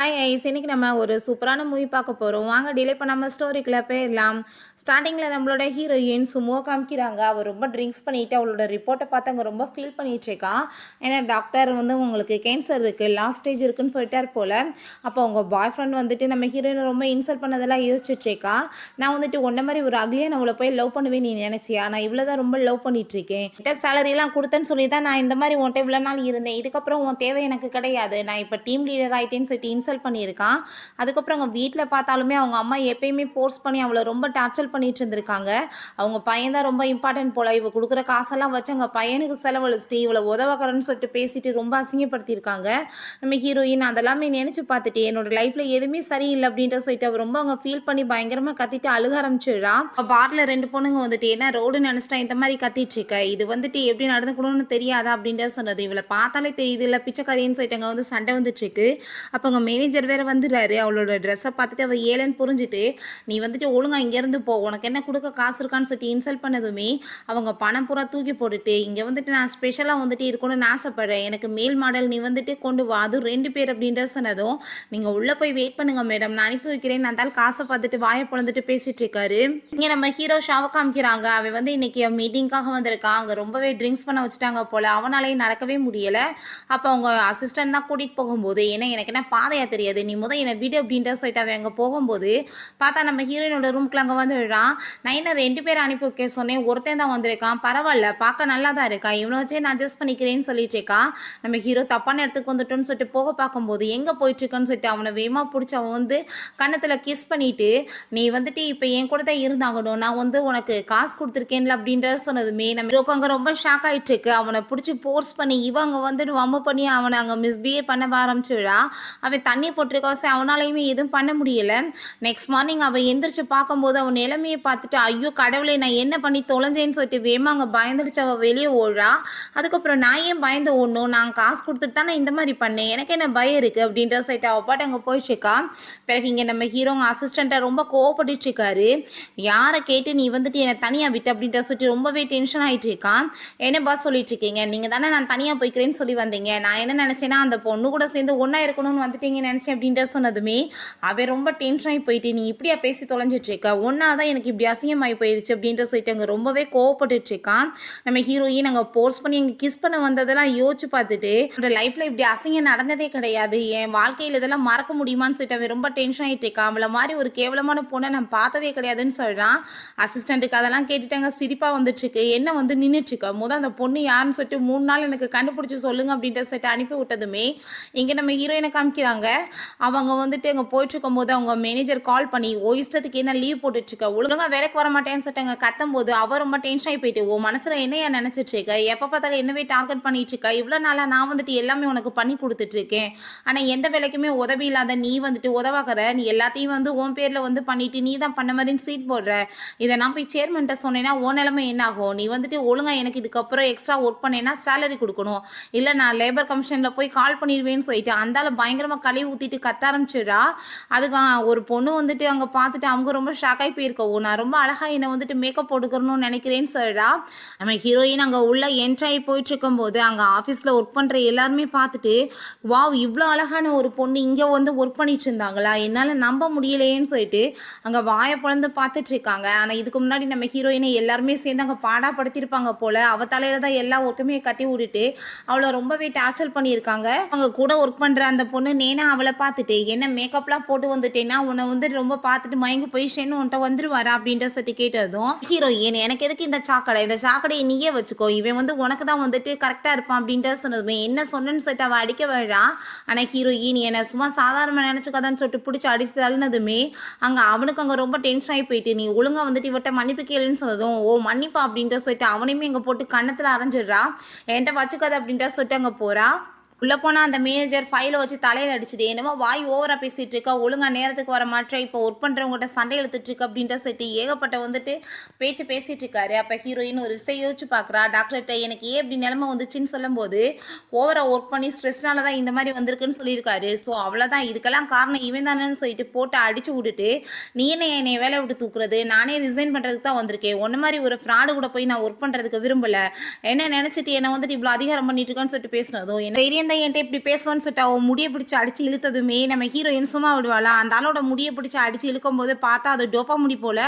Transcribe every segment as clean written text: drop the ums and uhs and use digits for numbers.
Hi ice, இன்னைக்கு நம்ம ஒரு சூப்பரான மூவி பார்க்க போகிறோம். வாங்க டிலே பண்ணாமல் ஸ்டோரிக்குள்ளே போயிடலாம். ஸ்டார்டிங்கில் நம்மளோட ஹீரோயின் சும்மா காமிக்கிறாங்க. அவள் ரொம்ப ட்ரிங்க்ஸ் பண்ணிவிட்டு அவளோட ரிப்போர்ட்டை பார்த்து அங்கே ரொம்ப ஃபீல் பண்ணிகிட்டு இருக்கா. ஏன்னா டாக்டர் வந்து உங்களுக்கு கேன்சர் இருக்குது, லாஸ்ட் ஸ்டேஜ் இருக்குன்னு சொல்லிட்டார் போல். அப்போ அவங்க பாய் ஃப்ரெண்ட் வந்துட்டு நம்ம ஹீரோயினை ரொம்ப இன்சல்ட் பண்ணதெல்லாம் யோசிச்சுட்டு இருக்கா. நான் வந்துட்டு ஒன்றை மாதிரி ஒரு அக்லியாக நம்மளை போய் லவ் பண்ணுவேன் நீ நினச்சியா? நான் இவ்வளோ தான் ரொம்ப லவ் பண்ணிகிட்ருக்கேன். கிட்ட சேலரிலாம் கொடுத்தேன்னு சொல்லி தான் நான் இந்த மாதிரி உன்ட்ட இவ்வளோ நாள் இருந்தேன். இதுக்கப்புறம் உன் தேவை எனக்கு கிடையாது. நான் இப்போ டீம் லீடர் ஆகிட்டேன்னு சொல்லிட்டு இன்சல்ட் பண்ணியிருக்கான். அதுக்கப்புறம் அவங்க வீட்டில் பார்த்தாலுமே அவங்க அம்மா எப்பயுமே ஃபோர்ஸ் பண்ணி அவளை ரொம்ப டார்ச்சர் பண்ணிட்டு இருந்திருக்காங்க. அவங்க பையன் தான் ரொம்ப இம்பார்ட்டன்ட் போல. இவ கொடுக்குற காசெல்லாம் வச்சு அவங்க பையனுக்கு செலவழிச்சிட்டு இவளை உதவக்கிறன்னு சொல்லிட்டு பேசிட்டு ரொம்ப அசிங்கப்படுத்தியிருக்காங்க நம்ம ஹீரோயின். அதெல்லாமே நினைச்சு பார்த்துட்டு என்னோட லைஃப்ல எதுவுமே சரியில்லை அப்படின்ற சொல்லிட்டு அவர் ரொம்ப அவங்க ஃபீல் பண்ணி பயங்கரமா கத்திட்டு அழுக ஆரம்பிச்சிடுறா. பார்ல ரெண்டு பொண்ணுங்க வந்துட்டு என்ன ரோடு நினைச்சிட்டா இந்த மாதிரி கத்திட்டு இருக்க, இது வந்துட்டு எப்படி நடந்துக்கணும்னு தெரியாதா அப்படின்ற சொன்னது. இவளை பார்த்தாலே தெரியுது இல்லை பிச்சைக்காரின்னு சொல்லிட்டு அங்கே வந்து சண்டை வந்துட்டு இருக்கு. அப்போ அவங்க மேனேஜர் வேற வந்துடுறாரு. அவளோட ட்ரெஸ்ஸை பார்த்துட்டு அவள் ஏழன்னு புரிஞ்சுட்டு நீ வந்துட்டு ஒழுங்கா இங்கேருந்து போ, உனக்கு என்ன கொடுக்க காசு இருக்கான்னு சொல்லிட்டு இன்சல்ட் பண்ணதுமே அவங்க பணம் பூரா தூக்கி போட்டுட்டு இங்கே வந்துட்டு நான் ஸ்பெஷலாக வந்துட்டு இருக்கணும்னு ஆசைப்படுறேன், எனக்கு மேல் மாடல் நீ வந்துட்டு கொண்டு வா, அது 2 பேர் அப்படின்ற சொன்னதும் நீங்கள் உள்ளே போய் வெயிட் பண்ணுங்க மேடம், நான் அனுப்பி வைக்கிறேன். நான் தால் காசை பார்த்துட்டு வாயை பொழந்துட்டு பேசிட்டு இருக்காரு. இங்கே நம்ம ஹீரோ ஷாவை காமிக்கிறாங்க. அவன் வந்து இன்னைக்கு மீட்டிங்காக வந்திருக்கான். அங்கே ரொம்பவே ட்ரிங்க்ஸ் பண்ண வச்சுட்டாங்க போல, அவனாலேயும் நடக்கவே முடியலை. அப்போ அவங்க அசிஸ்டன்ட் தான் கூட்டிகிட்டு போகும்போது ஏன்னா எனக்கு என்ன பாதையா தெரியாது, நீ என்னை வீடு அப்படின்ற சொல்லிட்டு அவன் அங்கே போகும்போது பார்த்தா நம்ம ஹீரோயினோட ரூம்க்குள்ள அங்கே வந்துடுறான். நான் என்ன 2 பேர் அனுப்பி வைக்க சொன்னேன், ஒருத்தன் தான் வந்திருக்கான், பரவாயில்ல பார்க்க நல்லா தான் இருக்கா, இவனை வச்சே நான் அட்ஜஸ்ட் பண்ணிக்கிறேன்னு சொல்லிட்டு இருக்கான். நம்ம ஹீரோ தப்பான இடத்துக்கு வந்துட்டோன்னு சொல்லிட்டு போக பார்க்கும்போது எங்கே போயிட்டுருக்கான்னு சொல்லிட்டு அவனை வேகமாக பிடிச்சி அவன் வந்து கன்னத்தில் கிஸ் பண்ணிட்டு நீ வந்துட்டு இப்போ என் கூட தான் இருந்தாகணும், நான் வந்து உனக்கு காசு கொடுத்துருக்கேன்ல அப்படின்ற சொன்னதுமே நம்ம ஹீரோக்கு அங்கே ரொம்ப ஷாக் ஆகிட்டு இருக்கு. அவனை பிடிச்சி போர்ஸ் பண்ணி இவங்க வந்துட்டு வம்பு பண்ணி அவனை அங்கே மிஸ்பிஹேவ் பண்ண ஆரம்பிச்சுடா. அவன் தண்ணி போட்டிருக்காசு அவனாலையுமே எதுவும் பண்ண முடியல. நெக்ஸ்ட் மார்னிங் அவன் எந்திரிச்சு பார்க்கும்போது அவன் நிலைமையை பார்த்துட்டு ஐயோ கடவுளை நான் என்ன பண்ணி தொலைஞ்சேன்னு சொல்லிட்டு வேமா அங்கே பயந்துடுச்சு அவள் வெளியே ஓடுறா. அதுக்கப்புறம் நான் ஏன் பயந்து ஓடணும், நான் காசு கொடுத்துட்டு தானே இந்த மாதிரி பண்ணேன், எனக்கு என்ன பயம் இருக்குது அப்படின்ற சொல்லிட்டு அவள் பாட்டு அங்கே போயிட்டுருக்கா. பிறகு இங்கே நம்ம ஹீரோங்க அசிஸ்டண்ட்டை ரொம்ப கோவப்பட்டு இருக்காரு. யாரை கேட்டு நீ வந்துட்டு என்னை தனியாக விட்டு அப்படின்ற சொல்லிட்டு ரொம்பவே டென்ஷன் ஆகிட்டு இருக்கான். என்ன பாஸ் சொல்லிட்டு இருக்கீங்க, நீங்கள் தானே நான் தனியாக போய்க்கிறேன்னு சொல்லி வந்தீங்க, நான் என்ன நினச்சேன்னா அந்த பொண்ணு கூட சேர்ந்து ஒன்றா இருக்கணும்னு வந்துட்டீங்கன்னு நினச்சேன் அப்படின்ற சொன்னதுமே அவன் ரொம்ப டென்ஷன் ஆகி போயிட்டு நீ இப்படியா பேசி தொலைஞ்சிட்டு இருக்க, ஒன்னால தான் எனக்கு இப்படி அசிங்கமாகி போயிடுச்சு அப்படின்ற சொல்லிட்டு அங்கே ரொம்பவே கோவப்பட்டு இருக்கான். நம்ம ஹீரோயின் அங்கே போர்ஸ் பண்ணி அங்கே கிஸ் பண்ண வந்ததெல்லாம் யோசிச்சு பார்த்துட்டு என்னோட லைஃப்ல இப்படி அசிங்கம் நடந்ததே கிடையாது, என் வாழ்க்கையில் இதெல்லாம் மறக்க முடியுமான்னு சொல்லிட்டு அவன் ரொம்ப டென்ஷன் ஆகிட்டு இருக்கான். அவளை மாதிரி ஒரு கேவலமான பொண்ணை நான் பார்த்ததே கிடையாதுன்னு சொல்கிறான். அசிஸ்டண்ட்டுக்கு அதெல்லாம் கேட்டுட்டாங்க, சிரிப்பாக வந்துட்டு இருக்கு. என்ன வந்து நின்றுட்டு இருக்கா, முதல் அந்த பொண்ணு யாருன்னு சொல்லிட்டு 3 நாள் எனக்கு கண்டுபிடிச்சி சொல்லுங்க அப்படின்ற சொல்லிட்டு அனுப்பி விட்டதுமே இங்கே நம்ம ஹீரோயினை காமிக்கிறாங்க. அவங்க வந்துட்டு அங்கே போயிட்டுருக்கும் போது அவங்க மேனேஜர் கால் பண்ணி இஷ்டத்துக்கு என்ன லீவ் போட்டுட்ருக்க, ஒழுங்காக வேலைக்கு வர மாட்டேன்னு சொல்லிட்டு அங்கே கத்தும் போது அவர் ரொம்ப டென்ஷன் ஆகி போயிட்டு மனசில் என்னையா நினச்சிட்டு இருக்க, எப்போ பார்த்தாலும் என்னவே டார்கெட் பண்ணிட்டு இருக்க, இவ்வளோ நாளாக நான் வந்துட்டு எல்லாமே உனக்கு பண்ணி கொடுத்துட்ருக்கேன், ஆனால் எந்த வேலைக்குமே உதவி இல்லாத நீ வந்துட்டு உதவாக்குற, நீ எல்லாத்தையும் வந்து உன் பேரில் வந்து பண்ணிட்டு நீ தான் பண்ண மாதிரின்னு சீட் போடுற, இதை நான் போய் சேர்மன்ட்ட சொன்னேன்னா உன் நிலைமை என்ன ஆகும், நீ வந்துட்டு ஒழுங்காக எனக்கு இதுக்கப்புறம் எக்ஸ்ட்ரா ஒர்க் பண்ணேன்னா சேலரி கொடுக்கணும், இல்லை நான் லேபர் கமிஷனில் போய் கால் பண்ணிடுவேன்னு சொல்லிட்டு அந்தால பயங்கரமாக கழுவி ஊற்றிட்டு கத்த ஆரம்பிச்சிடா. அதுக்கு ஒரு பொண்ணு வந்துட்டு அங்கே பார்த்துட்டு அவங்க ரொம்ப ஷாக்காகி போயிருக்கவும் நான் ரொம்ப அழகாக என்னை வந்துட்டு மேக்கப் போட்டுக்கணும்னு நினைக்கிறேன்னு சொல்லிடா. நம்ம ஹீரோயின் அங்கே உள்ள என்ட்ராகி போயிட்டு இருக்கும்போது அங்கே ஆஃபீஸில் ஒர்க் பண்ணுற எல்லாருமே பார்த்துட்டு வாவ் இவ்வளோ அழகான ஒரு பொண்ணு இங்கே வந்து ஒர்க் பண்ணிட்டு இருந்தாங்களா, என்னால் நம்ப முடியலையேன்னு சொல்லிட்டு அங்கே வாயை பிளந்து பார்த்துட்டு இருக்காங்க. ஆனால் இதுக்கு முன்னாடி நம்ம ஹீரோயினை எல்லாருமே சேர்ந்து அங்கே பாடாப்படுத்தியிருப்பாங்க போல். அவள் தலையில் தான் எல்லா ஒர்க்குமே கட்டி விட்டுட்டு அவளை ரொம்பவே டார்ச்சர் பண்ணியிருக்காங்க. அவங்க கூட ஒர்க் பண்ணுற அந்த பொண்ணு நேனா அவளை பார்த்துட்டு என்ன மேக்கப்லாம் போட்டு வந்துட்டேன்னா உன்னை வந்து ரொம்ப பார்த்துட்டு மயங்கி போய் ஷென்னு உன்ட்ட வந்துருவாரா அப்படின்ற சொல்லிட்டு கேட்டதும் ஹீரோயின் எனக்கு எதுக்கு இந்த சாக்கடையை நீயே வச்சுக்கோ, இவன் வந்து உனக்கு தான் வந்துட்டு கரெக்டாக இருப்பான் அப்படின்ற சொன்னதுமே என்ன சொன்னேன்னு சொல்லிட்டு அவள் அடிக்க வரா. ஆனால் ஹீரோயின் என்னை சும்மா சாதாரண நினச்சிக்காதான்னு சொல்லிட்டு பிடிச்சி அடிச்சு தள்ளினதுமே அங்கே அவனுக்கு அங்கே ரொம்ப டென்ஷன் ஆகி போயிட்டு நீ ஒழுங்காக வந்துட்டு இவட்ட மன்னிப்பு கேளுன்னு சொன்னதும் மன்னிப்பா அப்படின்ற சொல்லிட்டு அவனையுமே இங்கே போட்டு கன்னத்தில் அரைஞ்சிடுறா. என்கிட்ட வச்சுக்காது அப்படின்ற சொல்லிட்டு அங்கே போகிறா. உள்ளே போனால் அந்த மேனேஜர் ஃபைலை வச்சு தலையில் அடிச்சுட்டு என்னமோ வாய் ஓவராக பேசிகிட்டு இருக்கா, ஒழுங்காக நேரத்துக்கு வர மாட்டேன், இப்போ ஒர்க் பண்ணுறவங்ககிட்ட சண்டை இழுத்துட்ருக்கு அப்படின்ற சொல்லிட்டு ஏகப்பட்ட வந்துட்டு பேச்சு பேசிகிட்டு இருக்காரு. அப்போ ஹீரோயின் ஒரு விஷயம் யோசிச்சு பார்க்குறா. டாக்டர்கிட்ட எனக்கு ஏன் இப்படி நிலைமை வந்துச்சுன்னு சொல்லும்போது ஓவராக ஒர்க் பண்ணி ஸ்ட்ரெஸ்னால தான் இந்த மாதிரி வந்திருக்குன்னு சொல்லியிருக்காரு. ஸோ அவ்வளோதான், இதுக்கெல்லாம் காரணம் இவன் தானேன்னு சொல்லிட்டு போட்டு அடித்து விட்டுட்டு நீ என்னை வேலை விட்டு தூக்குறது, நானே ரிசைன் பண்ணுறதுக்கு தான் வந்திருக்கேன், ஒன்று மாதிரி ஒரு ஃப்ராடு கூட போய் நான் ஒர்க் பண்ணுறதுக்கு விரும்பலை, என்ன நினச்சிட்டு என்னை வந்துட்டு இவ்வளோ அதிகாரம் பண்ணிட்டு இருக்கேன்னு சொல்லிட்டு பேசினதும் என்ன தைரியம் பையன் தான் என்கிட்ட இப்படி பேசுவான்னு சொல்லிட்டு அவள் முடியை பிடிச்சி அடித்து இழுத்ததுமே நம்ம ஹீரோயின் சும்மா விடுவாளா, அந்த ஆளோட முடியை பிடிச்சி அடித்து இழுக்கும் போது பார்த்தா அது டோப்பா முடி போல்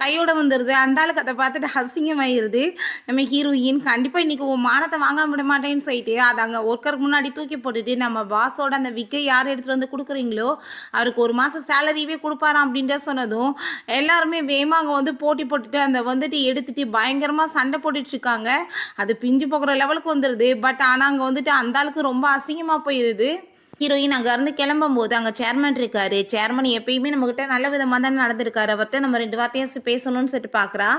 கையோட வந்துடுது. அந்த ஆளுக்கு அதை பார்த்துட்டு அசிங்கமாயிருது. நம்ம ஹீரோயின் கண்டிப்பாக இன்றைக்கி உன் மானத்தை வாங்க விட மாட்டேன்னு சொல்லிட்டு அதை அங்கே ஒர்க்கருக்கு முன்னாடி தூக்கி போட்டுட்டு நம்ம பாஸோட அந்த விக்கை யார் எடுத்துகிட்டு வந்து கொடுக்குறீங்களோ அவருக்கு 1 மாதம் சேலரியே கொடுப்பாராம் அப்படின்ற சொன்னதும் எல்லாருமே வேகமாக அங்கே வந்து போட்டி போட்டுட்டு அந்த வந்துட்டு எடுத்துட்டு பயங்கரமாக சண்டை போட்டுட்டு இருக்காங்க. அது பிஞ்சு போகிற லெவலுக்கு வந்துடுது. பட் ஆனால் அங்கே வந்துட்டு அந்த ஆளுக்கு ரொம்ப அசிங்கமாக போயிடுது. ஹீரோயின் அங்கேருந்து கிளம்பும்போது அங்கே சேர்மன் இருக்காரு. சேர்மன் எப்பயுமே நம்மக்கிட்ட நல்ல விதமாக தானே நடந்திருக்காரு. அவர்கிட்ட நம்ம 2 வார்த்தையும் பேசணும்னு சொல்லிட்டு பார்க்குறா.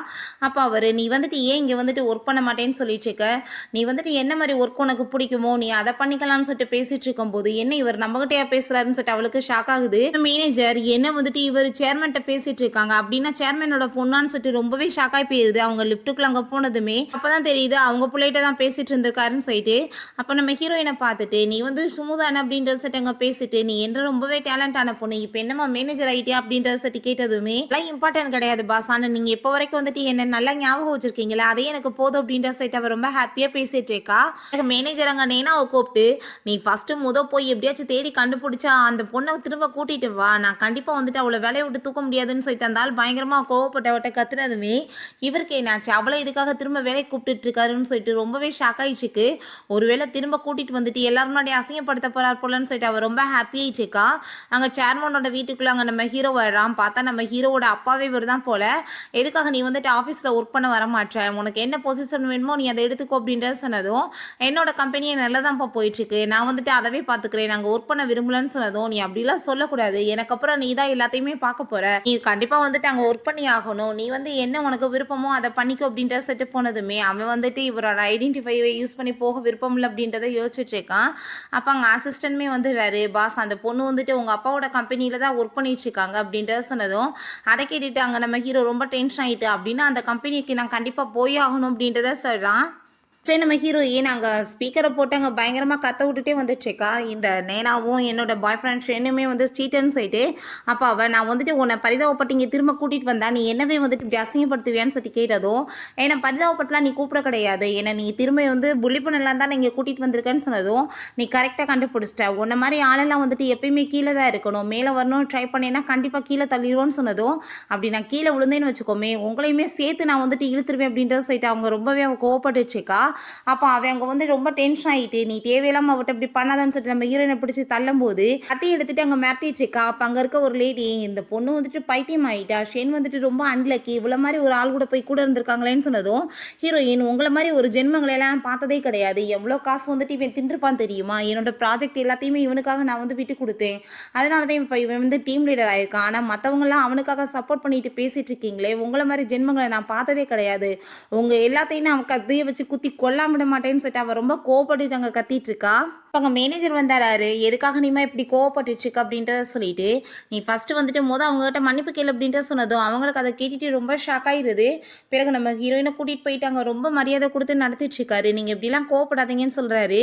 அப்போ அவர் நீ வந்துட்டு ஏன் இங்கே வந்துட்டு ஒர்க் பண்ண மாட்டேன்னு சொல்லிட்டு இருக்க, நீ வந்துட்டு என்ன மாதிரி ஒர்க் உனக்கு பிடிக்குமோ நீ அதை பண்ணிக்கலாம்னு சொல்லிட்டு பேசிகிட்டு இருக்கும்போது என்ன இவர் நம்மகிட்டயா பேசுகிறாருன்னு சொல்லிட்டு அவளுக்கு ஷாக் ஆகுது. மேனேஜர் என்ன வந்துட்டு இவர் சேர்மன்கிட்ட பேசிகிட்டு இருக்காங்க அப்படின்னா சேர்மனோட பொண்ணான்னு சொல்லிட்டு ரொம்பவே ஷாக்காகி போயிடுது. அவங்க லிஃப்ட்டுக்குள்ள அங்கே போனதுமே அப்போ தான் தெரியுது அவங்க பிள்ளைகிட்ட தான் பேசிகிட்டு இருந்திருக்காருன்னு சொல்லிட்டு. அப்போ நம்ம ஹீரோயினை பார்த்துட்டு நீ வந்து சுமுதான அப்படின்ற செட்டங்க பேசிட்டு நீ என்று ரொம்பவே டேலண்டான பொண்ணு, இப்போ என்னமா மேனேஜர் ஆகிட்டியா அப்படின்ற சட்டி கேட்டதுமே எல்லாம் இம்பார்ட்டன்ட் கிடையாது பாஸ், ஆனால் நீங்கள் இப்போ வரைக்கும் வந்துட்டு என்ன நல்லா ஞாபகம் வச்சிருக்கீங்களா அதே எனக்கு போதும் அப்படின்ற சைட் அவள் ரொம்ப ஹாப்பியாக பேசிட்டு இருக்கா. எனக்கு மேனேஜர் அங்கே நேனாவை கூப்பிட்டு நீ ஃபஸ்ட்டு போய் எப்படியாச்சும் தேடி கண்டுபிடிச்சா அந்த பொண்ணை திரும்ப கூட்டிட்டு வா, நான் கண்டிப்பாக வந்துட்டு அவளை வேலையை விட்டு தூக்க முடியாதுன்னு சொல்லிட்டு அந்த ஆள் பயங்கரமாக கோவப்பட்டவட்ட கத்துனதுமே இவருக்கு என்னாச்சு அவளை இதுக்காக திரும்ப வேலைக்கு கூப்பிட்டு இருக்காருன்னு சொல்லிட்டு ரொம்பவே ஷாக் ஆயிடுச்சுக்கு. ஒருவேளை திரும்ப கூட்டிட்டு வந்துட்டு எல்லாரும் முன்னாடி அசிங்கப்படுத்த போறார் போலன்னு சொல்லிட்டு அவர் ரொம்ப ஹாப்பியாகிட்டு இருக்கா. அங்கே சேர்மனோட வீட்டுக்குள்ளே அங்கே நம்ம ஹீரோ வர்றான். பார்த்தா நம்ம ஹீரோவோட அப்பாவே இவர் தான் போல. எதுக்காக நீ வந்துட்டு ஆஃபீஸில் ஒர்க் பண்ண வர மாட்டேன், உனக்கு என்ன பொசிஷன் வேணுமோ நீ அதை எடுத்துக்கோ அப்படின்றத சொன்னதும் என்னோட கம்பெனியை நல்லதான்ப்பா போயிட்டுருக்கு, நான் வந்துட்டு அதவே பார்த்துக்கிறேன், நாங்கள் ஒர்க் பண்ண விரும்பலன்னு சொன்னதும் நீ அப்படிலாம் சொல்லக்கூடாது, எனக்கு அப்புறம் நீ தான் எல்லாத்தையுமே பார்க்க போகிற, நீ கண்டிப்பாக வந்துட்டு அங்கே ஒர்க் பண்ணி ஆகணும், நீ வந்து என்ன உனக்கு விருப்பமோ அதை பண்ணிக்கோ அப்படின்ற செட்டு போனதுமே அவன் வந்துட்டு இவரோட ஐடென்டிஃபைவை யூஸ் பண்ணி போக விருப்பம் இல்லை அப்படின்றத யோசிச்சுட்டு இருக்கான். அப்போ அங்கே அசிஸ்டன்ட்மே வந்துடுறாரு. பாஸ் அந்த பொண்ணு வந்துட்டு உங்கள் அப்பாவோட கம்பெனியில் தான் ஒர்க் பண்ணிட்டு இருக்காங்க அப்படின்றத சொன்னதும் அதை கேட்டுட்டு அங்கே நம்ம ஹீரோ ரொம்ப டென்ஷன் ஆகிட்டு அப்படின்னா அந்த கம்பெனிக்கு நான் கண்டிப்பாக போய் ஆகணும் அப்படின்றத சொல்கிறான். சரி நம்ம ஹீரோயின் அங்கே ஸ்பீக்கரை போட்டு அங்கே பயங்கரமாக கத்த விட்டுட்டே வந்துட்டுருக்கா. இந்த நேனாவும் என்னோட பாய் ஃப்ரெண்ட் ரெண்டுமே வந்து ஸ்ட்ரீட்டுன்னு சொல்லிட்டு அப்போ அவள் நான் வந்துட்டு உன்னை பரிதாபப்பட்டு இங்கே திரும்ப கூட்டிகிட்டு வந்தா நீ என்னவே வந்துட்டு இப்படி அசிங்கப்படுத்துவியான்னு சொல்லி கேட்டதும் ஏன்னா பரிதாபப்பட்டுலாம் நீ கூப்பிட கிடையாது, ஏன்னா நீ திரும்ப வந்து புள்ளி பண்ணலாம் தான் இங்கே கூட்டிகிட்டு வந்திருக்கேன்னு சொன்னதும் நீ கரெக்டாக கண்டுபிடிச்சிட்ட, உன்ன மாதிரி ஆளெல்லாம் வந்துட்டு எப்பயுமே கீழே தான் இருக்கணும், மேலே வரணும்னு ட்ரை பண்ணேன்னா கண்டிப்பாக கீழே தள்ளிடுவோன்னு சொன்னதும் அப்படி நான் கீழே விழுந்தேன்னு வச்சுக்கோமே உங்களையுமே சேர்த்து நான் வந்துட்டு இழுத்துருவேன் அப்படின்றத சொல்லிட்டு அவங்க ரொம்பவே அவள் கோவப்பட்டுருக்கா. அப்போ அவன் அங்கே வந்து ரொம்ப டென்ஷன் ஆகிட்டு நீ தேவையில்லாமல் அவட்ட இப்படி பண்ணாதான்னு சொல்லிட்டு நம்ம ஹீரோயினை பிடிச்சி தள்ளும் போது கத்தி எடுத்துட்டு அங்கே மிரட்டிட்டு இருக்கா. அப்போ அங்கே இருக்க ஒரு லேடி இந்த பொண்ணு வந்துட்டு பைத்தியம் ஆகிட்டா, ஷேன் வந்துட்டு ரொம்ப அன்லக்கி, இவ்வளோ மாதிரி ஒரு ஆள் கூட போய் கூட இருந்திருக்காங்களேன்னு சொன்னதும் ஹீரோயின் உங்களை மாதிரி ஒரு ஜென்மங்களை எல்லாம் பார்த்ததே கிடையாது, எவ்வளோ காசு வந்துட்டு இவன் தின்றுப்பான் தெரியுமா, என்னோட ப்ராஜெக்ட் எல்லாத்தையுமே இவனுக்காக நான் வந்து விட்டு கொடுத்தேன், அதனால தான் இப்போ இவன் வந்து டீம் லீடர் ஆயிருக்கான், ஆனால் மற்றவங்களாம் அவனுக்காக சப்போர்ட் பண்ணிட்டு பேசிட்டு இருக்கீங்களே, உங்களை மாதிரி ஜென்மங்களை நான் பார்த்ததே கிடையாது, உங்கள் எல்லாத்தையும் நான் கத்தியை வச்சு குத்தி கொல்லாம விட மாட்டேன்னு சொல்லிட்டு அவ ரொம்ப கோவப்பட்டு அங்கே கத்திட்டு இருக்கா. அங்கே மேனேஜர் வந்தாராரு, எதுக்காக நீமா இப்படி கோவப்பட்டுருக்கு அப்படின்றத சொல்லிட்டு நீ ஃபஸ்ட்டு வந்துட்டு அவங்ககிட்ட மன்னிப்பு கேளு அப்படின்றத சொன்னதும் அவங்களுக்கு அதை கேட்டுட்டு ரொம்ப ஷாக் ஆகிடுது. பிறகு நம்ம ஹீரோயினை கூட்டிகிட்டு போயிட்டு அங்கே ரொம்ப மரியாதை கொடுத்து நடத்திட்டு இருக்காரு. நீங்கள் இப்படிலாம் கோவப்படாதீங்கன்னு சொல்கிறாரு.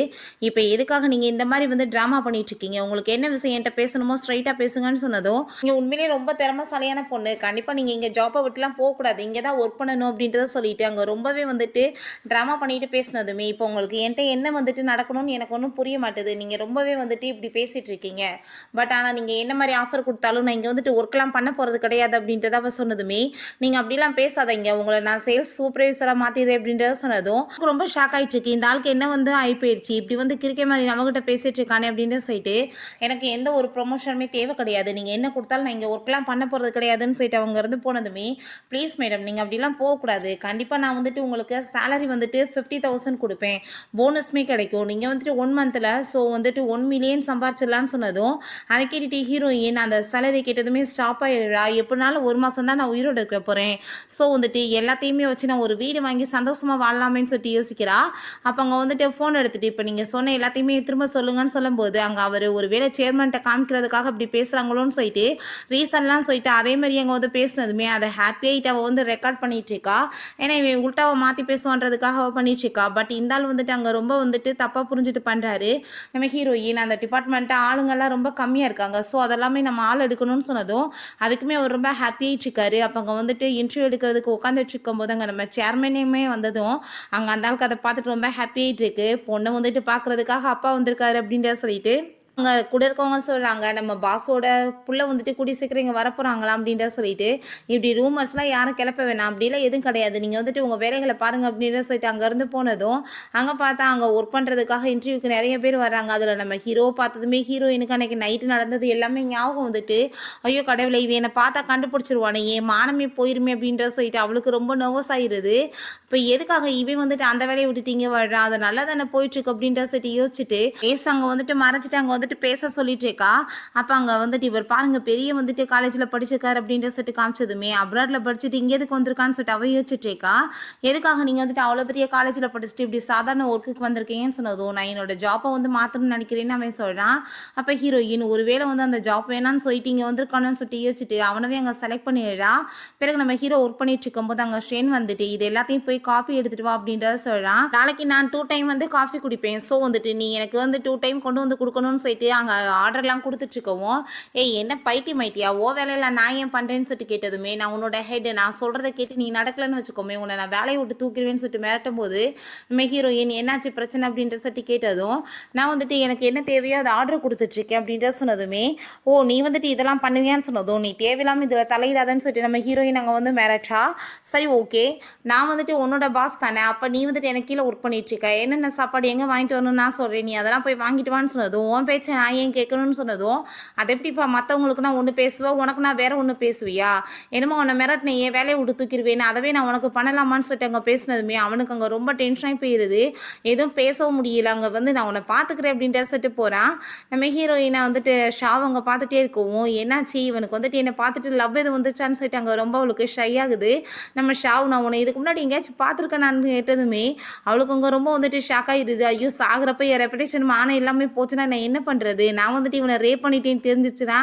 இப்போ எதுக்காக நீங்கள் இந்த மாதிரி வந்து ட்ராமா பண்ணிட்டு இருக்கீங்க, உங்களுக்கு என்ன விஷயம் என்கிட்ட பேசணுமோ ஸ்ட்ரைட்டாக பேசுங்கன்னு சொன்னதும் நீங்கள் உண்மையிலேயே ரொம்ப திறமைசாலியான பொண்ணு, கண்டிப்பாக நீங்கள் இங்கே ஜாப்பை விட்டுலாம் போகக்கூடாது, இங்கே தான் ஒர்க் பண்ணணும் அப்படின்றத சொல்லிட்டு அங்கே ரொம்பவே வந்துட்டு ட்ராமா பண்ணிட்டு பேசினதுமே இப்போ உங்களுக்கு என்கிட்ட என்ன வந்துட்டு நடக்கணும்னு எனக்கு ஒன்றும் புரிய மாட்டேது, நீங்கள் ரொம்பவே வந்துட்டு இப்படி பேசிகிட்டு இருக்கீங்க, பட் ஆனால் நீங்கள் என்ன மாதிரி ஆஃபர் கொடுத்தாலும் நான் இங்கே வந்துட்டு ஒர்க்லாம் பண்ண போகிறது கிடையாது அப்படின்றத அவள் சொன்னதுமே நீங்கள் அப்படிலாம் பேசாதீங்க, உங்களை நான் சேல்ஸ் சூப்பர்வைசராக மாற்றிடுறேன் அப்படின்றத சொன்னதும் ரொம்ப ஷாக் ஆகிட்டு இருக்கு. இந்த ஆளுக்கு என்ன வந்து ஆகி போயிடுச்சு, இப்படி வந்து கிரிக்கே மாதிரி நம்மகிட்ட பேசிகிட்டு இருக்கானே அப்படின்ற சொல்லிட்டு எனக்கு எந்த ஒரு ப்ரொமோஷனுமே தேவை கிடையாது, நீங்கள் என்ன கொடுத்தாலும் நான் இங்கே ஒர்க்லாம் பண்ண போகிறது கிடையாதுன்னு சொல்லிட்டு அவங்க இருந்து போனதுமே ப்ளீஸ் மேடம் நீங்கள் அப்படிலாம் போகக்கூடாது, கண்டிப்பாக நான் வந்துட்டு உங்களுக்கு சேலரி வந்துட்டு 50,000 கொடுப்பேன், போனஸ்மே கிடைக்கும், நீங்கள் வந்துட்டு 1 மந்தில் ஸோ வந்துட்டு 1 மில்லியன் சம்பாரிச்சிடலான்னு சொன்னதும் அதை கேட்டுட்டு ஹீரோயின் அந்த சேலரி கேட்டதுமே ஸ்டாப் ஆகிடுறா. எப்படினாலும் 1 மாதம் தான் நான் உயிரோடு இருக்க போகிறேன், ஸோ வந்துட்டு எல்லாத்தையுமே வச்சு நான் ஒரு வீடு வாங்கி சந்தோஷமாக வாழலாமேன்னு சொல்லிட்டு யோசிக்கிறா. அப்போ அங்கே வந்துட்டு ஃபோன் எடுத்துகிட்டு இப்போ நீங்கள் சொன்ன எல்லாத்தையுமே திரும்ப சொல்லுங்கன்னு சொல்லும்போது அங்கே அவர் ஒரு வேளை சேர்மன்ட்ட காமிக்கிறதுக்காக இப்படி பேசுகிறாங்களோன்னு சொல்லிட்டு ரீசன்லாம் சொல்லிட்டு அதே மாதிரி அங்கே வந்து பேசினதுமே அதை ஹாப்பியாகிட்டு அவள் வந்து ரெக்கார்ட் பண்ணிட்டு இருக்கா. ஏன்னா இவன் உள்டாவை மாற்றி பேசுவான்றதுக்காக அவள் பண்ணிட்டு இருக்கா. பட் இந்த ஆள் வந்துட்டு அங்கே ரொம்ப வந்துட்டு தப்பாக புரிஞ்சுட்டு பண்ணுறாரு. நம்ம ஹீரோயின் அந்த டிபார்ட்மெண்ட்டு ஆளுங்கள்லாம் ரொம்ப கம்மியாக இருக்காங்க. ஸோ அதெல்லாமே நம்ம ஆள் எடுக்கணும்னு சொன்னதும் அதுக்குமே அவர் ரொம்ப ஹாப்பியாகிட்டு இருக்காரு. அப்போ அங்கே வந்துட்டு இன்டர்வியூ எடுக்கிறதுக்கு உட்காந்துட்டு இருக்கும்போது அங்கே நம்ம சேர்மனையுமே வந்ததும் அங்கே அந்த ஆளுக்கு அதை பார்த்துட்டு ரொம்ப ஹாப்பியாகிட்டு இருக்கு. பொண்ணை வந்துட்டு பார்க்குறதுக்காக அப்பா வந்திருக்காரு அப்படின்ற சொல்லிட்டு அங்கே கூட இருக்கவங்க சொல்கிறாங்க, நம்ம பாஸோட புள்ள வந்துட்டு கூடி சீக்கிரம் இங்கே வரப்போகிறாங்களாம் அப்படின்ற சொல்லிட்டு, இப்படி ரூமர்ஸ்லாம் யாரும் கிளப்ப வேணாம், அப்படிலாம் எதுவும் கிடையாது, நீங்கள் வந்துட்டு உங்கள் வேலைகளை பாருங்கள் அப்படின்ற சொல்லிட்டு அங்கேருந்து போனதும் அங்கே பார்த்தா அங்கே ஒர்க் பண்ணுறதுக்காக இன்டர்வியூக்கு நிறைய பேர் வராங்க. அதில் நம்ம ஹீரோ பார்த்ததுமே ஹீரோயினுக்கு அன்றைக்கி நைட்டு நடந்தது எல்லாமே ஞாபகம் வந்துட்டு, ஐயோ கடவுளை இவன் என்னை பார்த்தா கண்டுபிடிச்சிருவானே, என் மானமே போயிருமே அப்படின்ற சொல்லிட்டு அவளுக்கு ரொம்ப நர்வஸ் ஆகிடுது. இப்போ எதுக்காக இவன் வந்துட்டு அந்த வேலையை விட்டுட்டு இங்கே வர்றான், அது நல்லா தானே போயிட்டுருக்கு அப்படின்ற சொல்லிட்டு யோசிச்சுட்டு பேச அங்கே வந்துட்டு மறைச்சிட்டு அங்கே வந்துட்டு பேச சொல்லிட்டு இருக்கா. அப்போ அங்கே வந்துட்டு இவர் பாருங்க பெரிய வந்துட்டு காலேஜில் படிச்சிருக்காரு அப்படின்ற சொல்லிட்டு காமிச்சதுமே அப்ராட்ல படிச்சுட்டு இங்கே எதுக்கு வந்திருக்கான்னு சொல்லிட்டு அவ யோசிச்சுட்டு இருக்கா. எதுக்காக நீங்கள் வந்துட்டு அவ்வளோ பெரிய காலேஜில் படிச்சுட்டு இப்படி சாதாரண ஒர்க்குக்கு வந்திருக்கீங்கன்னு சொன்னதும் நான் என்னோட ஜாப்பை வந்து மாற்றணும்னு நினைக்கிறேன்னு அவன் சொல்கிறான். அப்போ ஹீரோயின் ஒருவேளை வந்து அந்த ஜாப் வேணான்னு சொல்லிட்டு இங்கே வந்திருக்கானு சொல்லிட்டு யோசிச்சுட்டு அவனவே அங்கே செலக்ட் பண்ணிடுறா. பிறகு நம்ம ஹீரோ ஒர்க் பண்ணிட்டு இருக்கும்போது அங்கே ஷேன் வந்துட்டு இது எல்லாத்தையும் போய் காஃபி எடுத்துட்டு வா அப்படின்றத சொல்கிறான். நாளைக்கு நான் 2 டைம் வந்து காஃபி குடிப்பேன், ஸோ வந்துட்டு நீ எனக்கு வந்து 2 டைம் கொண்டு வந்து கொடுக்கணும்னு சொல்லிட்டு அங்கே ஆர்டர்லாம் கொடுத்துட்ருக்கவும், ஏய் என்ன பைத்தியமாயிட்டியா, ஓ வேலையில் நான் ஏன் பண்ணுறேன்னு சொல்லிட்டு கேட்டதுமே நான் உன்னோட ஹெட், நான் சொல்கிறத கேட்டு நீ நடக்கலன்னு வச்சுக்கோமே உன்னை நான் வேலையை விட்டு தூக்கிடுவேன்னு சொல்லிட்டு மிரட்டும் போது நம்ம ஹீரோயின் என்னாச்சு பிரச்சனை அப்படின்ற சொல்லிட்டு கேட்டதும் நான் வந்துட்டு எனக்கு என்ன தேவையோ அதை ஆர்டர் கொடுத்துட்ருக்கேன் அப்படின்ற சொன்னதுமே, ஓ நீ வந்துட்டு இதெல்லாம் பண்ணுவியான்னு சொன்னதும் நீ தேவையில்லாமல் இதில் தலையிடாதன்னு சொல்லிட்டு நம்ம ஹீரோயின் அங்கே வந்து மிரட்டா. சரி ஓகே, நான் வந்துட்டு உன்னோட பாஸ் தானே, அப்போ நீ வந்துட்டு எனக்கு கீழே ஒர்க் பண்ணிட்டுருக்க, என்னென்ன சாப்பாடு எங்கே வாங்கிட்டு வரணும்னு நான் சொல்கிறேன், நீ அதெல்லாம் போய் வாங்கிட்டு வான்னு சொன்னதும் உன் பேச்சை நான் ஏன் கேட்கணும்னு சொன்னதும் அது எப்படிப்பா மற்றவங்களுக்கு நான் ஒன்று பேசுவேன் உனக்கு நான் வேற ஒன்று பேசுவியா, என்னமோ உன்னை மிரட்டின ஏன் வேலையை விட்டு தூக்கிடுவேன், அதவே நான் உனக்கு பண்ணலாமான்னு சொல்லிட்டு அங்கே பேசினதுமே அவனுக்கு அங்கே ரொம்ப டென்ஷனாகி போயிடுது. எதுவும் பேசவும் முடியல. அங்கே வந்து நான் உன்னை பார்த்துக்கிறேன் அப்படின்ட்டு சொல்லிட்டு போகிறான். நம்ம ஹீரோயினை வந்துட்டு ஷாவ் அங்கே பார்த்துட்டே இருக்கவும் என்னாச்சு இவனுக்கு வந்துட்டு என்னை பார்த்துட்டு லவ் எது வந்துச்சான்னு சொல்லிட்டு அங்கே ரொம்ப அவளுக்கு ஷை ஆகுது. நம்ம ஷாவ் நான் உன்னை இதுக்கு முன்னாடி எங்கேயாச்சும் பார்த்துருக்கேன் நான் கேட்டதுமே அவளுக்கு அங்கே ரொம்ப வந்துட்டு ஷாக் ஆகிடுது. ஐயோ சாகிறப்ப என் ரெப்புடேஷன் மானம் எல்லாமே போச்சுன்னா நான் என்ன பண்ணுறது, நான் வந்துட்டு இவனை ரேப் பண்ணிட்டேன்னு தெரிஞ்சிச்சுன்னா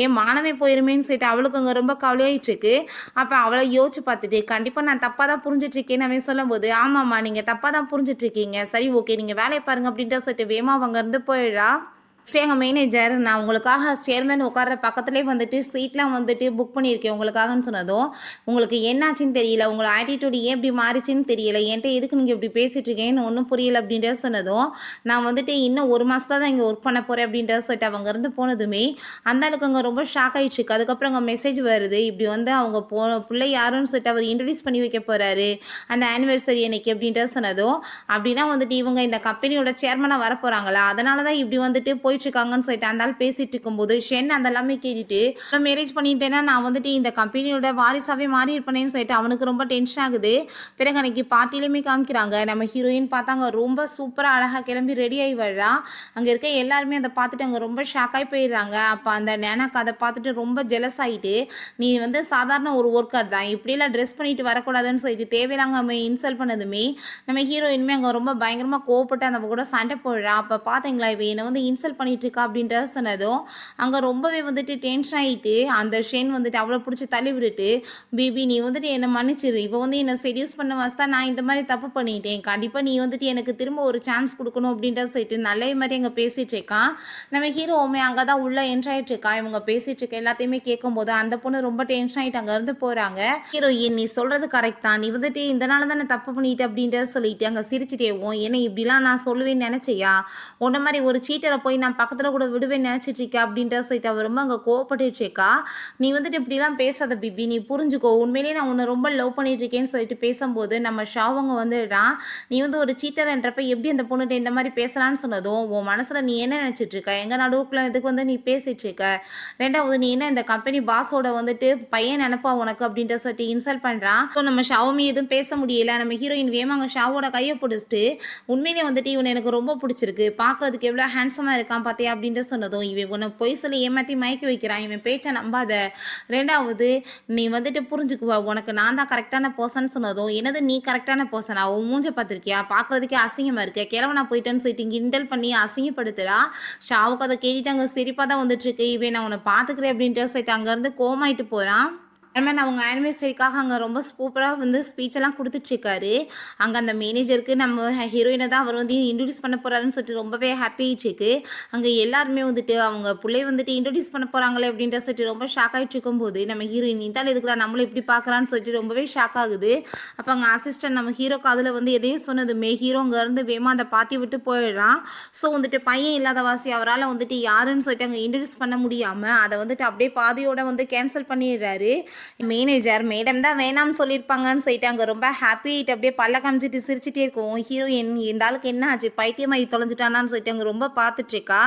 என் மானமே போயிருமேன்னு சொல்லிட்டு அவளுக்கு அங்கே ரொம்ப கவலையாயிட்டு இருக்கு. அப்போ அவளை யோசிச்சு பார்த்துட்டு கண்டிப்பாக நான் தப்பாக தான் புரிஞ்சிட்ருக்கேன்னு அவன் சொல்லும்போது ஆமாம்மா நீங்கள் தப்பாக தான் புரிஞ்சிட்ருக்கீங்க, சரி ஓகே நீங்கள் வேலையை பாருங்க அப்படின்ட்டு சொல்லிட்டு வேமா அவங்க இருந்து போயிடா. நெக்ஸ்ட் எங்கள் மேனேஜர் நான் உங்களுக்காக சேர்மேன் உட்கார்ற பக்கத்துலேயே வந்துட்டு சீட்லாம் வந்துட்டு புக் பண்ணியிருக்கேன் உங்களுக்காகன்னு சொன்னதும் உங்களுக்கு என்னாச்சுன்னு தெரியல, உங்களை ஆட்டிடியூட் ஏன் இப்படி மாறிச்சின்னு தெரியல, என்கிட்ட எதுக்கு நீங்கள் இப்படி பேசிகிட்டு இருக்கேன்னு ஒன்றும் புரியல அப்படின்றத சொன்னதும் நான் வந்துட்டு இன்னும் 1 மாதத்தில் தான் இங்கே ஒர்க் பண்ண போகிறேன் அப்படின்றத சொல்லிட்டு அவங்க இருந்து போனதுமே அந்த அளவுக்கு அங்கே ரொம்ப ஷாக் ஆகிடுச்சு. அதுக்கப்புறம் அங்கே மெசேஜ் வருது இப்படி வந்து அவங்க பிள்ளை யாருன்னு சொல்லிட்டு அவர் இன்ட்ரடியூஸ் பண்ணி வைக்க போகிறாரு அந்த ஆனிவர்சரி அன்னைக்கு அப்படின்றத சொன்னதும் அப்படின்னா வந்துட்டு இவங்க இந்த கம்பெனியோட சேர்மனாக வர போகிறாங்களா, அதனால தான் இப்படி வந்துட்டு போயிட்டுருக்காங்கன்னு சொல்லிட்டு அந்த ஆள் பேசிட்டு இருக்கும்போது ஷென் அந்த எல்லாமே கேட்டுட்டு மேரேஜ் பண்ணிட்டேன்னா நான் வந்துட்டு இந்த கம்பெனியோட வாரிசாவே மாறி இருப்பேன்னு சொல்லிட்டு அவனுக்கு ரொம்ப டென்ஷன் ஆகுது. பிறகு அன்னைக்கு பார்ட்டிலையுமே காமிக்கிறாங்க நம்ம ஹீரோயின் பார்த்தாங்க ரொம்ப சூப்பராக அழகாக கிளம்பி ரெடி ஆகி வர்றா. அங்கே இருக்க எல்லாருமே அதை பார்த்துட்டு அங்கே ரொம்ப ஷாக்காகி போயிடுறாங்க. அப்போ அந்த நேனாக்கு அதை பார்த்துட்டு ரொம்ப ஜெலஸ் ஆகிட்டு நீ வந்து சாதாரண ஒரு ஒர்க்கர் தான், இப்படியெல்லாம் ட்ரெஸ் பண்ணிட்டு வரக்கூடாதுன்னு சொல்லிட்டு தேவையில்லாங்க அவன் இன்சல்ட் பண்ணதுமே நம்ம ஹீரோயினுமே அங்கே ரொம்ப பயங்கரமாக கோவப்பட்டு அந்த கூட சண்டை போடுறா. அப்போ பார்த்தீங்களா இவ என்னை வந்து இன்சல்ட் பண்ணிட்டு இருக்கா அப்படின்றத சொன்னதும் அங்கே ரொம்பவே வந்துட்டு டென்ஷன் ஆகிட்டு அந்த ஷென் வந்துட்டு அவளை பிடிச்சி தள்ளி விட்டுட்டு பேபி நீ வந்துட்டு என்னை மன்னிச்சிரு, இப்போ வந்து என்னை செடியூஸ் பண்ண வசதா நான் இந்த மாதிரி தப்பு பண்ணிட்டேன், கண்டிப்பாக நீ வந்துட்டு எனக்கு திரும்ப ஒரு சான்ஸ் கொடுக்கணும் அப்படின்றத சொல்லிட்டு நல்ல மாதிரி அங்கே பேசிகிட்டு இருக்கான். நம்ம ஹீரோவுமே அங்கே தான் உள்ளே என்ட்ராயிட்டு இருக்கான். இவங்க பேசிகிட்டு இருக்க எல்லாத்தையுமே கேட்கும்போது அந்த பொண்ணு ரொம்ப டென்ஷன் ஆகிட்டு அங்கேருந்து போகிறாங்க. ஹீரோயின் நீ சொல்கிறது கரெக்ட் தான், நீ வந்துட்டு இந்த நாள் தானே தப்பு பண்ணிட்டு அப்படின்றத சொல்லிட்டு அங்கே சிரிச்சிட்டேவும் என்ன இப்படிலாம் நான் சொல்லுவேன்னு நினச்சியா, உன்ன மாதிரி ஒரு சீட்டரை போய் நான் பக்கத்தில் கூட விடுவேன்னு நினச்சிட்டு இருக்கா அப்படின்ற சொல்லிட்டு அவர் ரொம்ப அங்கே கோவப்பட்டுட்டு இருக்கா. நீ வந்துட்டு இப்படிலாம் பேசாத பிபி, நீ புரிஞ்சுக்கோ, உண்மையிலேயே நான் உன்னை ரொம்ப லவ் பண்ணிட்டு இருக்கேன்னு சொல்லிட்டு பேசும்போது நம்ம ஷாவங்க வந்துடான் நீ வந்து ஒரு சீட்டர்ன்றப்ப எப்படி அந்த பொண்ணுகிட்ட இந்த மாதிரி பேசலான்னு சொன்னதும் உன் மனசில் நீ என்ன நினச்சிட்டு இருக்க, எங்கள் நடுவுக்குள்ள இதுக்கு வந்து நீ பேசிட்டு இருக்க, ரெண்டாவது நீ என்ன இந்த கம்பெனி பாஸோட வந்துட்டு பையன் நினைப்பா உனக்கு அப்படின்ற சொல்லிட்டு இன்சல்ட் பண்ணுறான். ஸோ நம்ம ஷாவுமே எதுவும் பேச முடியல. நம்ம ஹீரோயின் வேமாங்க ஷாவோட கையை பிடிச்சிட்டு உண்மையிலே வந்துட்டு இவன் எனக்கு ரொம்ப பிடிச்சிருக்கு, பார்க்குறதுக்கு எவ்வளோ ஹேண்ட்ஸமாக இருக்கான் பார்த்தியா அப்படின்ட்டு சொன்னதும் இவன் உன்னை பொய் சொல்லி ஏமாற்றி மயக்கி வைக்கிறான், இவன் பேச்சை நம்பாத, ரெண்டாவது நீ வந்துட்டு புரிஞ்சுக்குவா உனக்கு நான் தான் கரெக்டான பர்சன் சொன்னதும் என்னது நீ கரெக்டான பர்சனா, உன் மூஞ்ச பார்த்துருக்கியா, பார்க்குறதுக்கே அசிங்கமாக இருக்க, கிழவனா போயிட்டேன்னு சொல்லிட்டு கிண்டல் பண்ணி அசிங்கப்படுத்துறா. ஷாவுக்கு அதை கேட்டுட்டு அங்கே சிரிப்பாக தான் வந்துட்டு இருக்கு. இவன் நான் உன்னை பார்த்துக்கிறேன் அப்படின்ட்டு சொல்லிட்டு அங்கேருந்து கோமாயிட்டு போகிறான். சேர்மன் அவங்க ஆனிவர்சரிக்காக அங்கே ரொம்ப சூப்பராக வந்து ஸ்பீச்செல்லாம் கொடுத்துட்ருக்காரு. அங்கே அந்த மேனேஜருக்கு நம்ம ஹீரோயினை தான் அவர் வந்து இன்ட்ரடியூஸ் பண்ண போகிறாருன்னு சொல்லிட்டு ரொம்பவே ஹாப்பி ஆகிட்டுருக்கு. அங்கே எல்லாருமே வந்துட்டு அவங்க பிள்ளைய வந்துட்டு இன்ட்ரடியூஸ் பண்ண போகிறாங்களே அப்படின்ற சொல்லிட்டு ரொம்ப ஷாக் ஆகிட்டு இருக்கும்போது நம்ம ஹீரோயின் இந்தாலும் எதுக்குலாம் நம்மளும் இப்படி பார்க்குறான்னு சொல்லிட்டு ரொம்பவே ஷாக் ஆகுது. அப்போ அங்கே அசிஸ்டன்ட் நம்ம ஹீரோக்கு அதில் வந்து எதையும் சொன்னதுமே ஹீரோ அங்கேருந்து வேமா அந்த பார்ட்டி விட்டு போயிடுறான். ஸோ வந்துட்டு பையன் இல்லாத வாசி அவரால் வந்துட்டு யாருன்னு சொல்லிட்டு அங்கே இன்ட்ரடியூஸ் பண்ண முடியாமல் அதை வந்துட்டு அப்படியே பாதியோட வந்து கேன்சல் பண்ணிடுறாரு. மேனேஜர் மேடம் தான் வேணாம்னு சொல்லியிருப்பாங்கன்னு சொல்லிட்டு அங்கே ரொம்ப ஹாப்பி ஆகிட்டு அப்படியே பல்ல காமிச்சிட்டு சிரிச்சிட்டே இருக்கும். ஹீரோயின் இந்த ஆளுக்கு என்ன ஆச்சு பைத்தியமாகி தொலைஞ்சிட்டானான்னு சொல்லிட்டு அங்கே ரொம்ப பார்த்துட்ருக்கா.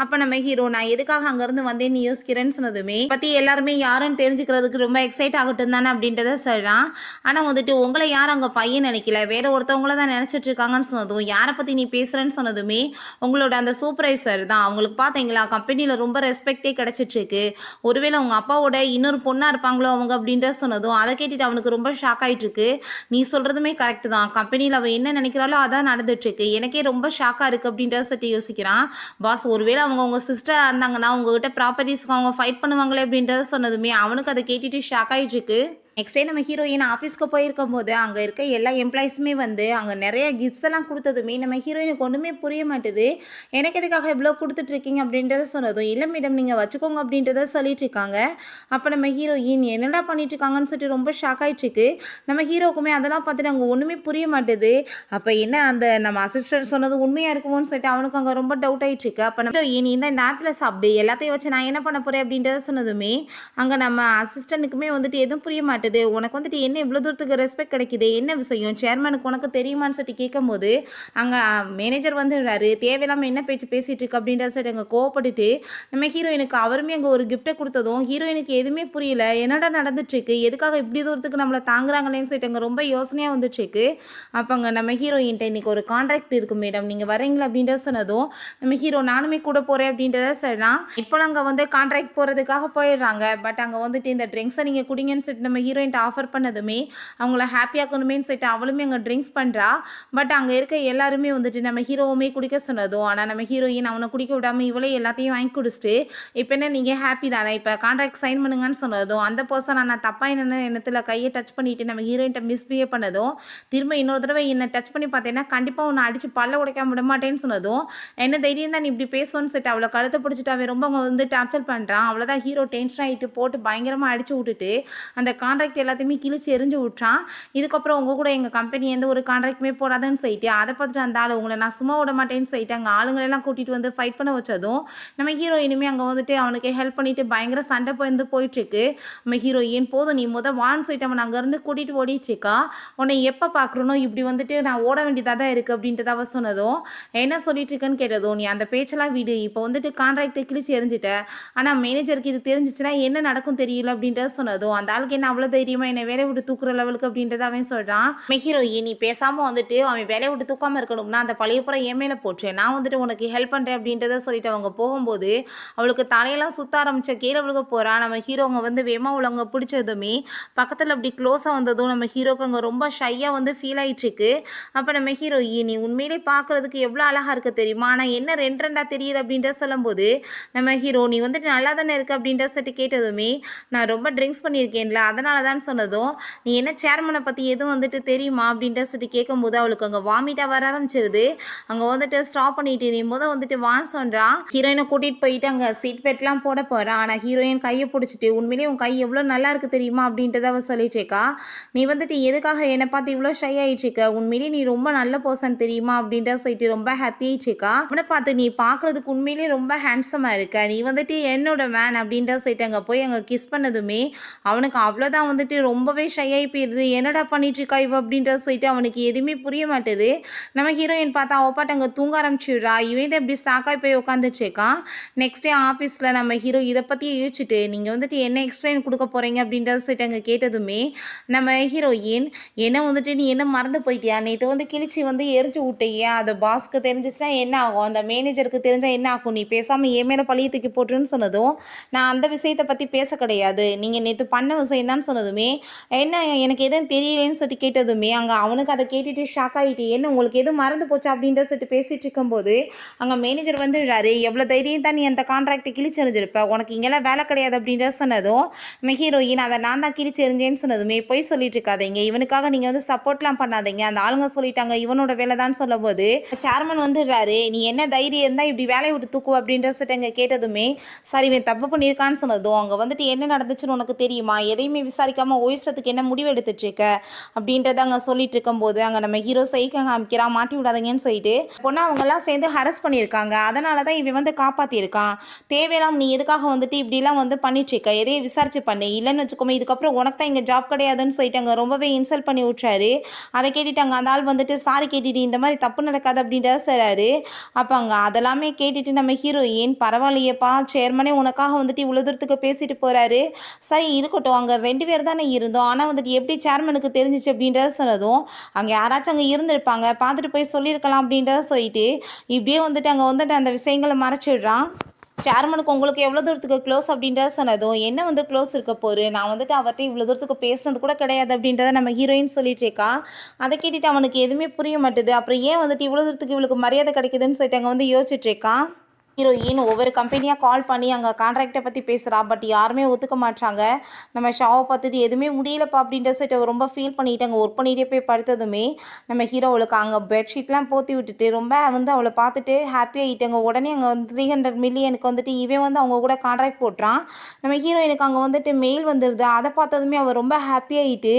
அப்போ நம்ம ஹீரோ நான் எதுக்காக அங்கேருந்து வந்தேன்னு யோசிக்கிறேன்னு சொன்னதுமே பற்றி எல்லாருமே யாருன்னு தெரிஞ்சுக்கிறதுக்கு ரொம்ப எக்ஸைட் ஆகட்டும் தானே அப்படின்றத சொல்கிறான். ஆனால் வந்துட்டு உங்களை யாரும் அங்கே பையன் நினைக்கல வேற ஒருத்தவங்கள தான் நினச்சிட்டு இருக்காங்கன்னு சொன்னதும் யாரை பற்றி நீ பேசுகிறேன்னு சொன்னதுமே உங்களோட அந்த சூப்பர்வைசர் தான் அவங்களுக்கு பார்த்தீங்களா கம்பெனியில் ரொம்ப ரெஸ்பெக்டே கிடச்சிட்ருக்கு. ஒருவேளை உங்கள் அப்பாவோட இன்னொரு பொண்ணாக இருப்பாங்களோ அவங்க அப்படின்ற சொன்னதும் அதை கேட்டுட்டு அவனுக்கு ரொம்ப ஷாக் ஆகிட்டுருக்கு. நீ சொல்கிறதுமே கரெக்டு தான் கம்பெனியில் அவள் என்ன நினைக்கிறாளோ அதான் நடந்துட்டுருக்கு. எனக்கே ரொம்ப ஷாக்காக இருக்குது அப்படின்ற சொல்லிட்டு யோசிக்கிறான். பாஸ் ஒருவேளை அவங்க உங்கள் சிஸ்டராக இருந்தாங்கன்னா உங்ககிட்ட ப்ராப்பர்ட்டிஸ்க்கு அவங்க ஃபைட் பண்ணுவாங்களே அப்படின்றத சொன்னதுமே அவனுக்கு அதை கேட்டுட்டு ஷாக் ஆகிட்டுருக்கு. நெக்ஸ்ட் டே நம்ம ஹீரோயின் ஆஃபீஸ்க்கு போயிருக்கும் போது அங்கே இருக்க எல்லா எம்ப்ளாயிஸுமே வந்து அங்கே நிறைய கிஃப்ட்ஸ் எல்லாம் கொடுத்ததுமே நம்ம ஹீரோயினுக்கு ஒன்றுமே புரிய மாட்டுது. எனக்கு எதுக்காக இவ்வளோ கொடுத்துட்ருக்கீங்க அப்படின்றத சொன்னதும் இல்லை மேடம் நீங்கள் வச்சுக்கோங்க அப்படின்றத சொல்லிட்டு இருக்காங்க. அப்போ நம்ம ஹீரோயின் என்னடா பண்ணிட்டு இருக்காங்கன்னு சொல்லிட்டு ரொம்ப ஷாக் ஆகிட்டுருக்கு. நம்ம ஹீரோக்குமே அதெல்லாம் பார்த்துட்டு அங்கே ஒன்றுமே புரிய மாட்டுது. அப்போ என்ன அந்த நம்ம அசிஸ்டன்ட் சொன்னது உண்மையாக இருக்குமோன்னு சொல்லிட்டு அவனுக்கு அங்கே ரொம்ப டவுட் ஆகிட்டுருக்கு. அப்போ நம்ம ஹீரோயின் இந்த ஆப்பில் சாப்பிடு எல்லாத்தையும் வச்சு நான் என்ன பண்ண போகிறேன் அப்படின்றத சொன்னதுமே அங்கே நம்ம அசிஸ்டண்ட்டுக்குமே வந்துட்டு எதுவும் புரிய மாட்டுது. உனக்கு வந்துட்டு என்ன இவ்வளோ தூரத்துக்கு ரெஸ்பெக்ட் கிடைக்குது என்ன விஷயம் சேர்மனுக்கு உனக்கு தெரியுமான்னு சொல்லிட்டு கேட்கும்போது அங்கே மேனேஜர் வந்துடுறாரு. தேவையில்லாமல் என்ன பேச்சு பேசிகிட்டு இருக்கு அப்படின்ற சைடு அங்கே கோவப்பட்டுட்டு நம்ம ஹீரோயினுக்கு அவருமே அங்கே ஒரு கிஃப்ட்டை கொடுத்ததும் ஹீரோயினுக்கு எதுவுமே புரியல என்னடா நடந்துட்டுருக்கு எதுக்காக இப்படி தூரத்துக்கு நம்மளை தாங்குறாங்களேன்னு சொல்லிட்டு அங்கே ரொம்ப யோசனையாக வந்துட்டுருக்கு. அப்போ அங்கே நம்ம ஹீரோயின்ட்ட இன்றைக்கி ஒரு கான்ட்ராக்ட் இருக்குது மேடம் நீங்கள் வரீங்களா அப்படின்றத சொன்னதும் நம்ம ஹீரோ நானுமே கூட போகிறேன் அப்படின்றத சொன்னால் இப்போ நாங்கள் வந்து கான்ட்ராக்ட் போகிறதுக்காக போயிடுறாங்க. பட் அங்கே வந்துட்டு இந்த ட்ரிங்க்ஸை நீங்கள் குடிங்கன்னு சொல்லிட்டு நம்ம ஹீரோயின் ஆஃபர் பண்ணதுமே அவங்கள ஹாப்பியாக்கணுமேன்னு சொல்லிட்டு அவளுமே அங்கே ட்ரிங்க்ஸ் பண்ணுறா. பட் அங்கே இருக்க எல்லாருமே வந்துட்டு நம்ம ஹீரோவுமே குடிக்க சொன்னதும் ஆனால் நம்ம ஹீரோயின் அவனை குடிக்க விடாமல் இவளே எல்லாத்தையும் வாங்கி குடிச்சிட்டு இப்போ என்ன நீங்கள் ஹாப்பி தானே இப்போ கான்ட்ராக்ட் சைன் பண்ணுங்கன்னு சொன்னதும் அந்த பர்சன் நான் தப்பாக என்ன எண்ணத்தில் கையை டச் பண்ணிவிட்டு நம்ம ஹீரோயின்ட்ட மிஸ்பிஹேவ் பண்ணதும் திரும்ப இன்னொரு தடவை என்னை டச் பண்ணி பார்த்தேன்னா கண்டிப்பாக உன்னை அடித்து பல்ல உடைக்காம விட மாட்டேன்னு சொன்னதும் என்ன தைரியம் தான் நீ இப்படி பேசுவோன்னு சொல்லிட்டு அவளை கழுத்தை பிடிச்சிட்டு அவன் ரொம்ப அவங்க வந்து டார்ச்சர் பண்ணுறான். அவ்வளோதான் ஹீரோ டென்ஷன் ஆகிட்டு போட்டு பயங்கரமாக அடிச்சு விட்டுட்டு அந்த கான்ட்ராக்ட் எல்லாத்தையுமே கிழிச்சு எரிஞ்சு விட்றான். இதுக்கப்புறம் உங்கள் கூட எங்கள் கம்பெனி எந்த ஒரு கான்ட்ராக்டுமே போடாதுன்னு சொல்லிட்டு அதை பார்த்துட்டு அந்த ஆள் உங்களை நான் சும்மா விட மாட்டேன்னு சொல்லிட்டு அங்கே ஆளுங்களெல்லாம் கூட்டிகிட்டு வந்து ஃபைட் பண்ண வச்சதும் நம்ம ஹீரோயினுமே அங்கே வந்துட்டு அவனுக்கு ஹெல்ப் பண்ணிட்டு பயங்கர சண்டை போயிட்டுருக்கு. நம்ம ஹீரோயின் போதும் நீ வான்னு சொல்லிட்டு அவன் அங்கேருந்து கூட்டிகிட்டு ஓடிட்டுருக்கா. உன்னை எப்போ பார்க்குறனோ இப்படி வந்துட்டு நான் ஓட வேண்டியதாக தான் இருக்குது அப்படின்ட்டு அவ சொன்னதும் என்ன சொல்லிட்டு இருக்குன்னு கேட்டதும் நீ அந்த பேச்செல்லாம் விடு இப்போ வந்துட்டு கான்ட்ராக்டை கிழிச்சு எரிஞ்சிட்ட ஆனால் மேனேஜருக்கு இது தெரிஞ்சிச்சுன்னா என்ன நடக்கும் தெரியல அப்படின்றத சொன்னதும் அந்த ஆளுக்கு என்ன அவ்வளோ தைரியமா என்னை வேலையை விட்டு தூக்குற லெவலுக்கு அப்படின்றத அவன் சொல்கிறான். ஹீரோயின் நீ பேசாமல் வந்துட்டு அவன் வேலையை விட்டு தூக்காமல் இருக்கணும்னா அந்த பழைய புறம் என் மேலே போட்டு நான் வந்துட்டு உனக்கு ஹெல்ப் பண்ணுறேன் அப்படின்றத சொல்லிட்டு அவங்க போகும்போது அவளுக்கு தலையெல்லாம் சுத்த ஆரம்பித்த கீழே விழுக போகிறான். நம்ம ஹீரோங்க வந்து வேமா உள்ளவங்க பிடிச்சதுமே பக்கத்தில் அப்படி க்ளோஸாக வந்ததும் நம்ம ஹீரோக்கு அங்கே ரொம்ப ஷையாக வந்து ஃபீல் ஆகிட்டுருக்கு. அப்போ நம்ம ஹீரோயின் நீ உண்மையிலே பார்க்குறதுக்கு எவ்வளோ அழகாக இருக்க தெரியுமா ஆனால் என்ன ரெண்டாக தெரியுது அப்படின்ற சொல்லும்போது நம்ம ஹீரோ நீ வந்துட்டு நல்லா தானே இருக்கு அப்படின்ற சொல்லிட்டு கேட்டதுமே நான் ரொம்ப ட்ரிங்க்ஸ் பண்ணியிருக்கேன்ல அதனால தான் சொன்னதும் நீ என்ன சேர்மனை பற்றி எதுவும் வந்துட்டு தெரியுமா அப்படின்ற சொல்லிட்டு கேட்கும்போது அவளுக்கு அங்கே வாமிட்டாக வர ஆரம்பிச்சிருது. அங்கே வந்துட்டு ஸ்டாப் பண்ணிட்டு நீ வந்துட்டு வான்னு சொல்கிறான். ஹீரோயினை கூட்டிகிட்டு போயிட்டு அங்கே சீட் பெட்லாம் போட போகிறான். ஆனால் ஹீரோயின் கையை பிடிச்சிட்டு உண்மையிலேயே உன் கை எவ்வளோ நல்லா இருக்குது தெரியுமா அப்படின்றத அவள் சொல்லிட்டு இருக்கா. நீ வந்துட்டு எதுக்காக என்னை பார்த்து இவ்வளோ ஷை ஆகிட்டுருக்க உண்மையிலேயே நீ ரொம்ப நல்ல பர்சன் தெரியுமா அப்படின்ற சொல்லிட்டு ரொம்ப ஹாப்பி ஆகிட்டுருக்கா. அவனை பார்த்து நீ பார்க்குறதுக்கு உண்மையிலேயே ரொம்ப ஹேண்ட்ஸமாக இருக்க நீ வந்துட்டு என்னோட மேன் அப்படின்ற சொல்லிட்டு அங்கே போய் அங்கே கிஸ் பண்ணதுமே அவனுக்கு அவ்வளோதான் வந்துட்டு ரொம்பவே ஷையாகி போயிடுது. என்னடா பண்ணிட்டு இருக்கா இவ அப்படின்றத சொல்லிட்டு அவனுக்கு எதுவுமே புரிய மாட்டேது. நம்ம ஹீரோயின் பார்த்தா அவப்பாட்ட அங்கே தூங்க ஆரம்பிச்சிடுறா. இவன் தான் இப்படி ஸ்டாக்காகி போய் உட்காந்துட்டு இருக்கான். நெக்ஸ்ட் டே ஆஃபீஸில் நம்ம ஹீரோ இதை பற்றி யோசிச்சுட்டு நீங்கள் வந்துட்டு என்ன எக்ஸ்பிளைன் கொடுக்க போகிறீங்க அப்படின்றத சொல்லிட்டு அங்கே கேட்டதுமே நம்ம ஹீரோயின் என்ன வந்துட்டு நீ என்ன மறந்து போயிட்டியா நேற்று வந்து கிழிச்சி வந்து எரிஞ்சு விட்டையா அது பாஸ்க்கு தெரிஞ்சிச்சுன்னா என்ன ஆகும் அந்த மேனேஜருக்கு தெரிஞ்சால் என்ன ஆகும் நீ பேசாமல் என் மேலே பழிய தூக்கி போட்டுருன்னு சொன்னதும் நான் அந்த விஷயத்தை பற்றி பேச கிடையாது நீங்கள் நேற்று பண்ண விஷயம் தான் சொன்னது சொன்னதுமே, என்ன எனக்கு எதுவும் தெரியலேன்னு சொல்லிட்டு கேட்டதுமே, அங்கே அவனுக்கு அதை கேட்டுட்டு ஷாக் ஆகிட்டு, என்ன உங்களுக்கு எதுவும் மறந்து போச்சா அப்படின்ற சொல்லிட்டு பேசிகிட்டு இருக்கும்போது அங்கே மேனேஜர் வந்துடுறாரு. எவ்வளோ தைரியம் தான் நீ அந்த கான்ட்ராக்டை கிழிச்செறிஞ்சிருப்ப, உனக்கு இங்கெல்லாம் வேலை கிடையாது அப்படின்ற சொன்னதும் நம்ம ஹீரோயின் அதை நான் தான் கிழிச்செறிஞ்சேன்னு சொன்னதுமே, போய் சொல்லிட்டு இருக்காதீங்க, இவனுக்காக நீங்கள் வந்து சப்போர்ட்லாம் பண்ணாதீங்க, அந்த ஆளுங்க சொல்லிட்டாங்க இவனோட வேலை தான் சொல்லும்போது சேர்மன் வந்துடுறாரு. நீ என்ன தைரியம் இருந்தால் இப்படி வேலையை விட்டு தூக்குவ அப்படின்ற சொல்லிட்டு அங்கே கேட்டதுமே, சரி இவன் தப்பு பண்ணியிருக்கான்னு சொன்னதும் அங்கே வந்துட்டு என்ன நடந்துச்சுன்னு உனக்கு தெரியுமா, எதையுமே விசாரிக்காமல் ஓய்ஸ்டத்துக்கு என்ன முடிவு எடுத்துட்டு இருக்க அப்படின்றத அங்கே சொல்லிட்டு இருக்கும்போது அங்கே நம்ம ஹீரோ சைக்க காமிக்கிறான், மாட்டி விடாதீங்கன்னு சொல்லிட்டு பொண்ணு அவங்கெல்லாம் சேர்ந்து ஹரஸ் பண்ணியிருக்காங்க, அதனால தான் இவன் வந்து காப்பாற்றியிருக்கான், தேவையில்லாம நீ எதுக்காக வந்துட்டு இப்படிலாம் வந்து பண்ணிட்டு இருக்க, எதையும் விசாரிச்சு பண்ணு, இல்லைன்னு வச்சுக்கோமே இதுக்கப்புறம் உனக்கு தான் இங்கே ஜாப் கிடையாதுன்னு சொல்லிட்டு அங்கே ரொம்பவே இன்சல்ட் பண்ணி விட்றாரு. அதை கேட்டுட்டாங்க அந்த ஆள் வந்துட்டு சாரி கேட்டுட்டு இந்த மாதிரி தப்பு நடக்காது அப்படின்றத சொல்கிறாரு. அப்போ அங்கே அதெல்லாமே கேட்டுட்டு நம்ம ஹீரோயின் பரவாயில்லையப்பா சேர்மனே உனக்காக வந்துட்டு இவ்வளோ தூரத்துக்கு பேசிட்டு போகிறாரு, சரி இருக்கட்டும், அங்கே 2 பேர் தானே இருந்தோம், ஆனால் வந்துட்டு எப்படி சேர்மனுக்கு தெரிஞ்சிச்சு அப்படின்றத சொன்னதும் அங்கே யாராச்சும் அங்கே இருந்திருப்பாங்க, பார்த்துட்டு போய் சொல்லியிருக்கலாம் அப்படின்றத சொல்லிட்டு இப்படியே வந்துட்டு அங்கே வந்துட்டு அந்த விஷயங்களை மறைச்சிடுறான். சேர்மனுக்கு உங்களுக்கு எவ்வளோ தூரத்துக்கு க்ளோஸ் அப்படின்றத சொன்னதும் என்ன வந்து க்ளோஸ் இருக்க போரு, நான் வந்துட்டு அவர்கிட்ட இவ்வளோ தூரத்துக்கு பேசுனது கூட கிடையாது அப்படின்றத நம்ம ஹீரோயின் சொல்லிட்டு இருக்கா. அதை கேட்டுட்டு அவனுக்கு எதுவுமே புரிய மாட்டுது, அப்புறம் ஏன் வந்துட்டு இவ்வளோ தூரத்துக்கு இவளுக்கு மரியாதை கிடைக்குதுன்னு சொல்லிட்டு அங்கே வந்து யோசிச்சுட்டு இருக்கான். ஹீரோயின் ஒவ்வொரு கம்பெனியாக கால் பண்ணி அங்கே கான்ட்ராக்டை பற்றி பேசுகிறா, பட் யாருமே ஒத்துக்க மாட்டாங்க. நம்ம ஷாவை பார்த்துட்டு எதுவுமே முடியலப்பா அப்படின்ற சொல்லிட்டு அவள் ரொம்ப ஃபீல் பண்ணிவிட்டு அங்கே ஒர்க் பண்ணிகிட்டே போய் படுத்ததுமே நம்ம ஹீரோ அவளுக்கு அங்கே பெட்ஷீட்லாம் போற்றி விட்டுட்டு ரொம்ப வந்து அவளை பார்த்துட்டு ஹாப்பியாகிட்டாங்க. உடனே அங்கே வந்து 300 மில்லியனுக்கு வந்துட்டு இவன் வந்து அவங்க கூட கான்ட்ராக்ட் போட்டுறான். நம்ம ஹீரோயினுக்கு அங்கே வந்துட்டு மெயில் வந்துடுது, அதை பார்த்ததுமே அவள் ரொம்ப ஹாப்பியாகிட்டு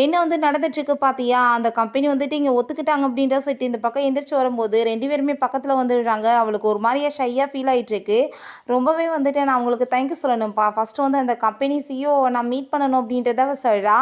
என்ன வந்து நடந்துட்டுருக்கு பார்த்தியா, அந்த கம்பெனி வந்துட்டு இங்கே ஒத்துக்கிட்டாங்க அப்படின்ற சொல்லிட்டு இந்த பக்கம் எந்திரிச்சு வரும்போது 2 பேருமே பக்கத்தில் வந்துடுறாங்க. அவளுக்கு ஒரு மாதிரியா ஷையாக ஃபீல் ஆகிட்டுருக்கு. ரொம்பவே வந்துட்டு நான் உங்களுக்கு தேங்க்யூ சொல்லணும்ப்பா, ஃபஸ்ட்டு வந்து அந்த கம்பெனி சிஇஓவை நான் மீட் பண்ணணும் அப்படின்றத சொல்கிறா.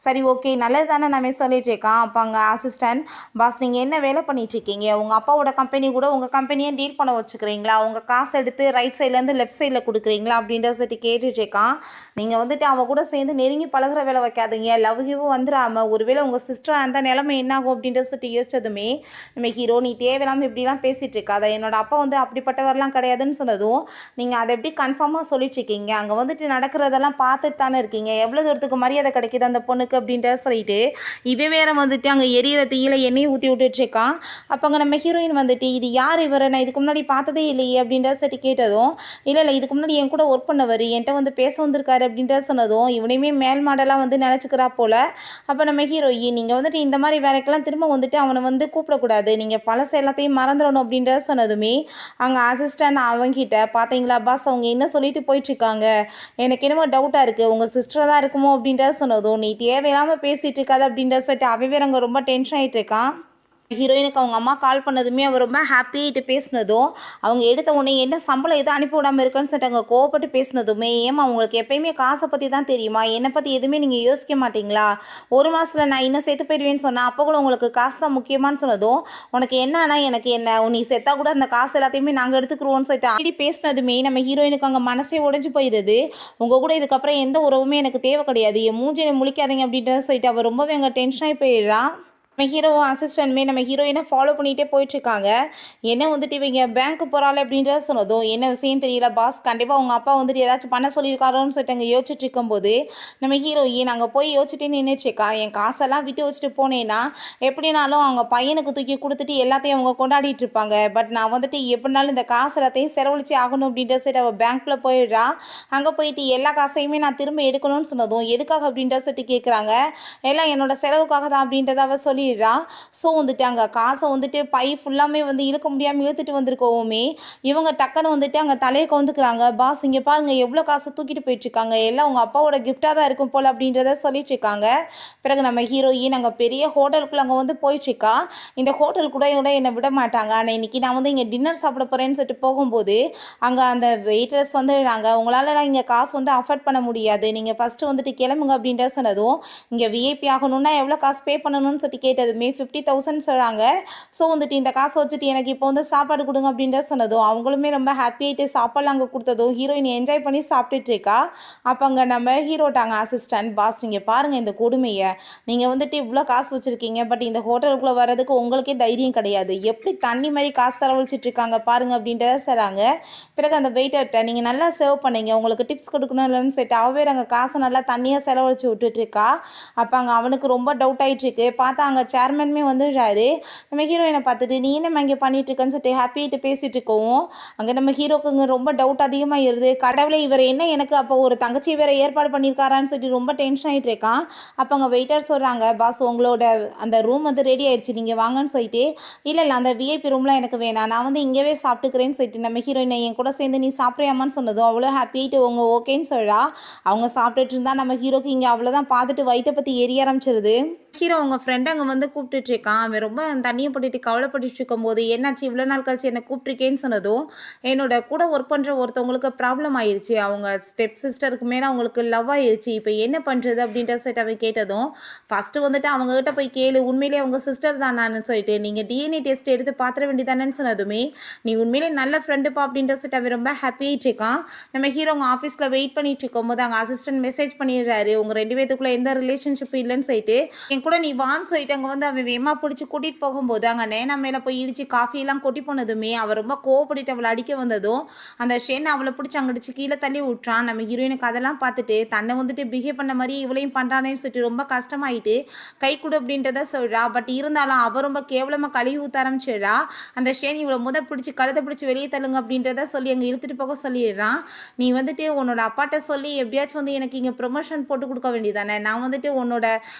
சரி ஓகே நல்லது தானே நம்ம சொல்லிட்டு இருக்கான். அப்போ அங்கே அசிஸ்டன்ட் பாஸ் நீங்கள் என்ன வேலை பண்ணிகிட்ருக்கீங்க, உங்கள் அப்பாவோட கம்பெனி கூட உங்கள் கம்பெனியை டீல் பண்ண வச்சுக்கிறீங்களா, உங்கள் காசு எடுத்து ரைட் சைட்லேருந்து லெஃப்ட் சைடில் கொடுக்குறீங்களா அப்படின்ற சொல்லிட்டு கேட்டுட்ருக்கான். நீங்கள் வந்துட்டு அவன் கூட சேர்ந்து நெருங்கி பழகிற வேலை வைக்காதீங்க, லவ் யூவும் வந்துடாமல் ஒருவேளை உங்கள் சிஸ்டர் அந்த நிலைமை என்னாகும் அப்படின்ற சொல்லிட்டு யோசிச்சதுமே நம்ம ஹீரோ நீ தேவையில்லாமல் இப்படிலாம் பேசிகிட்டு இருக்காத, என்னோட அப்பா வந்து அப்படிப்பட்டவரெலாம் கிடையாதுன்னு சொன்னதும் நீங்கள் அதை எப்படி கன்ஃபார்மாக சொல்லிட்டுருக்கீங்க, அங்கே வந்துட்டு நடக்கிறதெல்லாம் பார்த்துட்டு தானே இருக்கீங்க, எவ்வளோ தூரத்துக்கு மரியாதை கிடைக்கிது அந்த பொண்ணுக்கு அப்படின்ற சொல்லிட்டு இவன் வேறு வந்துட்டு அங்கே எரியிற தீயில எண்ணெயை ஊற்றி விட்டுட்ருக்கான். அப்போ அங்கே நம்ம ஹீரோயின் வந்துட்டு இது யார் இவரை நான் இதுக்கு முன்னாடி பார்த்ததே இல்லையே அப்படின்ற சொல்லி கேட்டதும் இல்லை இதுக்கு முன்னாடி என் கூட ஒர்க் பண்ணவர் என்கிட்ட வந்து பேச வந்திருக்காரு அப்படின்ற சொன்னதும் இவனையுமே மேல் மாடலாக வந்து நினச்சிக்கிறா போல். அப்போ நம்ம ஹீரோயின் நீங்கள் வந்துட்டு இந்த மாதிரி வேலைக்கெல்லாம் திரும்ப வந்துட்டு அவனை வந்து கூப்பிடக்கூடாது, நீங்கள் பழச எல்லாத்தையும் மறந்துடணும் அப்படின்ற சொன்னதுமே அங்கே அசிஸ்டன்ட் அவங்கிட்ட பார்த்தீங்களா பாஸ் அவங்க என்ன சொல்லிட்டு போயிட்டுருக்காங்க, எனக்கு என்னமோ டவுட்டாக இருக்குது உங்கள் சிஸ்டர் தான் இருக்குமோ அப்படின்றத சொன்னதும் நீ தேவையில்லாமல் பேசிகிட்டு இருக்காது அப்படின்ற சொல்லிட்டு அவன் வேறு அங்கே ரொம்ப டென்ஷன் ஆகிட்டு இருக்கான். ஹீரோயினுக்கு அவங்க அம்மா கால் பண்ணதுமே அவர் ரொம்ப ஹாப்பியாகிட்டு பேசினதும் அவங்க எடுத்த உடனே என்ன சம்பளம் எதுவும் அனுப்பி விடாமல் இருக்குன்னு சொல்லிட்டு அங்கே கோவப்பட்டு பேசினதுமே ஏமா உங்களுக்கு எப்பயுமே காசை பற்றி தான் தெரியுமா, என்னை பற்றி எதுவுமே நீங்கள் யோசிக்க மாட்டிங்களா, ஒரு மாதத்தில் நான் இன்னும் செத்து போயிடுவேன்னு சொன்னேன், அப்போ கூட உங்களுக்கு காசு தான் முக்கியமானு சொன்னதும் உனக்கு என்னன்னா எனக்கு என்ன, நீ செத்தா கூட அந்த காசு எல்லாத்தையுமே நாங்கள் எடுத்துக்கிறோன்னு சொல்லிட்டு அப்படி பேசினதுமே நம்ம ஹீரோயினுக்கு அங்கே மனசே உடஞ்சி போயிடுது. உங்கள் கூட இதுக்கப்புறம் எந்த உறவுமே எனக்கு தேவை கிடையாது, என் மூஞ்சினை முழிக்காதீங்க அப்படின்றத சொல்லிட்டு அவர் ரொம்பவே அங்கே டென்ஷனாகி போயிடுறா. நம்ம ஹீரோவும் அசிஸ்டன்ட்மே நம்ம ஹீரோயினை ஃபாலோ பண்ணிகிட்டே போயிட்டுருக்காங்க. என்ன வந்துட்டு இவங்க பேங்க்கு போகிறாள் அப்படின்றத சொன்னதும் என்ன விஷயம் தெரியல பாஸ், கண்டிப்பாக அவங்க அப்பா வந்துட்டு ஏதாச்சும் பண்ண சொல்லியிருக்காரோன்னு சொல்லிட்டு அங்கே யோசிச்சுட்டு இருக்கும்போது நம்ம ஹீரோயின் அங்கே போய் யோசிச்சுட்டே நின்றுச்சுக்கா, என் காசெல்லாம் விட்டு வச்சுட்டு போனேன்னா எப்படினாலும் அவங்க பையனுக்கு தூக்கி கொடுத்துட்டு எல்லாத்தையும் அவங்க கொண்டாடிட்டு இருப்பாங்க, பட் நான் வந்துட்டு எப்படினாலும் இந்த காசு எல்லாத்தையும் செலவழிச்சு ஆகணும் அப்படின்ற சொல்லிட்டு அவள் பேங்க்கில் போயிடுறா. அங்கே போயிட்டு எல்லா காசையுமே நான் திரும்ப எடுக்கணும்னு சொன்னதும் எதுக்காக அப்படின்ற சொல்லிட்டு கேட்குறாங்க, எல்லாம் என்னோட செலவுக்காக தான் அப்படின்றத அவள் சொல்லி ஸோ வந்துட்டு அங்கே காசை வந்துட்டு பை ஃபுல்லாமே வந்து இழுக்க முடியாமல் இழுத்துட்டு வந்திருக்கோமே இவங்க டக்குன்னு வந்துட்டு அங்கே தலையை கவுந்துக்கிறாங்க. பாஸ் இங்கே பாருங்கள் எவ்வளோ காசை தூக்கிட்டு போயிட்டுருக்காங்க, எல்லாம் உங்கள் அப்பாவோட கிஃப்டாக தான் இருக்கும் போல் அப்படின்றத சொல்லிட்டு இருக்காங்க. பிறகு நம்ம ஹீரோயின் அங்கே பெரிய ஹோட்டலுக்குள்ளே அங்கே வந்து போயிட்டுருக்கா. இந்த ஹோட்டல் கூட என்னை விட மாட்டாங்க, ஆனால் இன்றைக்கி நான் வந்து இங்கே டின்னர் சாப்பிட போகிறேன்னு சொல்லிட்டு போகும்போது அங்கே அந்த வெயிட்ரஸ் வந்துடுறாங்க, உங்களாலலாம் இங்கே காசு வந்து அஃபோர்ட் பண்ண முடியாது, நீங்கள் ஃபஸ்ட்டு வந்துட்டு கிளம்புங்க அப்படின்ற சொன்னதும் இங்கே விஐபி ஆகணும்னா எவ்வளோ காசு பே பண்ணணும்னு சொல்லிட்டு கேட்டதுமே 50,000 சொல்கிறாங்க. ஸோ வந்துட்டு இந்த காசை வச்சுட்டு எனக்கு இப்போ வந்து சாப்பாடு கொடுங்க அப்படின்ற சொன்னதும் அவங்களுமே ரொம்ப ஹாப்பியாகிட்டு சாப்பாடுலாம் அங்கே கொடுத்ததும் ஹீரோயின் என்ஜாய் பண்ணி சாப்பிட்டுட்டு இருக்கா. அப்போ அங்கே நம்ம ஹீரோட்டாங்க அசிஸ்டன்ட், பாஸ் நீங்கள் பாருங்கள் இந்த கொடுமையை, நீங்கள் வந்துட்டு இவ்வளோ காசு வச்சுருக்கீங்க, பட் இந்த ஹோட்டலுக்குள்ளே வர்றதுக்கு உங்களுக்கே தைரியம் கிடையாது, எப்படி தண்ணி மாதிரி காசு செலவழிச்சிட்டு இருக்காங்க பாருங்கள் அப்படின்றத சொல்கிறாங்க. பிறகு அந்த வெயிட்டர்கிட்ட நீங்கள் நல்லா சர்வ் பண்ணீங்க, உங்களுக்கு டிப்ஸ் கொடுக்கணும் இல்லைன்னு சொல்லிட்டு அவவே அங்கே காசை நல்லா தண்ணியாக செலவழிச்சு விட்டுட்ருக்கா. அப்போ அங்கே அவனுக்கு ரொம்ப டவுட் ஆகிட்டுருக்கு. பார்த்தா அங்கே சேர்மனுமே வந்துடுறாரு. நம்ம ஹீரோயினை பார்த்துட்டு நீ என்னம்மா இங்கே பண்ணிகிட்ருக்கன்னு சொல்லிட்டு ஹாப்பியாகிட்டு பேசிகிட்டு இருக்கவும் அங்கே நம்ம ஹீரோக்குங்க ரொம்ப டவுட் அதிகமாகிடுது. கடவுளை இவர் என்ன எனக்கு அப்போ ஒரு தங்கச்சி வேறு ஏற்பாடு பண்ணியிருக்காரான்னு சொல்லிட்டு ரொம்ப டென்ஷன் ஆகிட்டு இருக்கான். அப்போ அங்கே வெயிட்டர் சொல்கிறாங்க, பாஸ் உங்களோட அந்த ரூம் வந்து ரெடி ஆகிடுச்சு, நீங்கள் வாங்கன்னு சொல்லிட்டு. இல்லை அந்த விஐபி ரூம்லாம் எனக்கு வேணாம், நான் வந்து இங்கேவே சாப்பிட்டுக்கிறேன்னு சொல்லிட்டு நம்ம ஹீரோயினை என் கூட சேர்ந்து நீ சாப்பிட்றியாமான்னு சொன்னதும் அவ்வளோ ஹாப்பியாகிட்டு உங்க ஓகேன்னு சொல்கிறா. அவங்க சாப்பிட்டுட்டு இருந்தா நம்ம ஹீரோக்கு இங்கே அவ்வளோதான் பார்த்துட்டு வயிற்றை பற்றி எரிய ஆரம்பிச்சிருது. ஹீரோ அவங்க ஃப்ரெண்ட் அங்கே வந்து கூப்பிட்டுட்டு இருக்கான். அவன் ரொம்ப தண்ணியை போட்டுட்டு கவலைப்பட்டுட்டு இருக்கும்போது என்னாச்சு இவ்வளோ நாள் கழிச்சு என்னை கூப்பிட்டுருக்கேன்னு சொன்னதும் என்னோட கூட ஒர்க் பண்ணுற ஒருத்தவங்களுக்கு ப்ராப்ளம் ஆயிடுச்சு, அவங்க ஸ்டெப் சிஸ்டருக்கு மேலே அவங்களுக்கு லவ் ஆயிடுச்சு, இப்போ என்ன பண்ணுறது அப்படின்ற சொல்லிட்டு அவன் கேட்டதும் ஃபஸ்ட்டு வந்துட்டு அவங்ககிட்ட போய் கேளு உண்மையிலே அவங்க சிஸ்டர் தானான்னு சொல்லிட்டு, நீங்கள் டிஎன்ஏ டெஸ்ட் எடுத்து பார்த்துட வேண்டியதானேன்னு சொன்னதுமே நீ உண்மையிலே நல்ல ஃப்ரெண்டுப்பா அப்படின்ற சொல்லிட்டு அவன் ரொம்ப ஹாப்பியாகிட்டு இருக்கான். நம்ம ஹீரோ அவங்க ஆஃபீஸில் வெயிட் பண்ணிட்டு இருக்கும்போது அங்கே அசிஸ்டன்ட் மெசேஜ் பண்ணிடுறாரு, உங்கள் 2 பேத்துக்குள்ளே எந்த ரிலேஷன்ஷிப் இல்லைன்னு சொல்லிட்டு கூட நீ வான்னு சொல்லிட்டு அங்கே வந்து அவன் வேமா பிடிச்சி கூட்டிகிட்டு போகும்போது அங்கே நேனா மேலே போய் இடிச்சு காஃபியெல்லாம் கொட்டி போனதுமே அவர் ரொம்ப கோவப்பட்டு அவளை அடிக்க வந்ததும் அந்த ஷென் அவளை பிடிச்சி அடிச்சு கீழே தள்ளி விட்டுறான். நம்ம ஹீரோயினுக்கு அதெல்லாம் பார்த்துட்டு தன்னை வந்துட்டு பிஹேவ் பண்ண மாதிரி இவளையும் பண்ணுறானேன்னு சொல்லிட்டு ரொம்ப கஷ்டமாயிட்டு கை கொடு அப்படின்றத சொல்கிறா. பட் இருந்தாலும் அவள் ரொம்ப கேவலமாக கழுவி ஊற்ற ஆரம்பிச்சிடுறா. அந்த ஷென் இவளை பிடிச்சி கழுத்தை பிடிச்சி வெளியே தள்ளுங்க அப்படின்றத சொல்லி அங்கே இழுத்துட்டு போக சொல்லிடுறான். நீ வந்துட்டு உன்னோட அப்பாட்ட சொல்லி எப்படியாச்சும் வந்து எனக்கு இங்கே ப்ரொமோஷன் போட்டு கொடுக்க வேண்டியதானே, நான் வந்துட்டு உன்னோட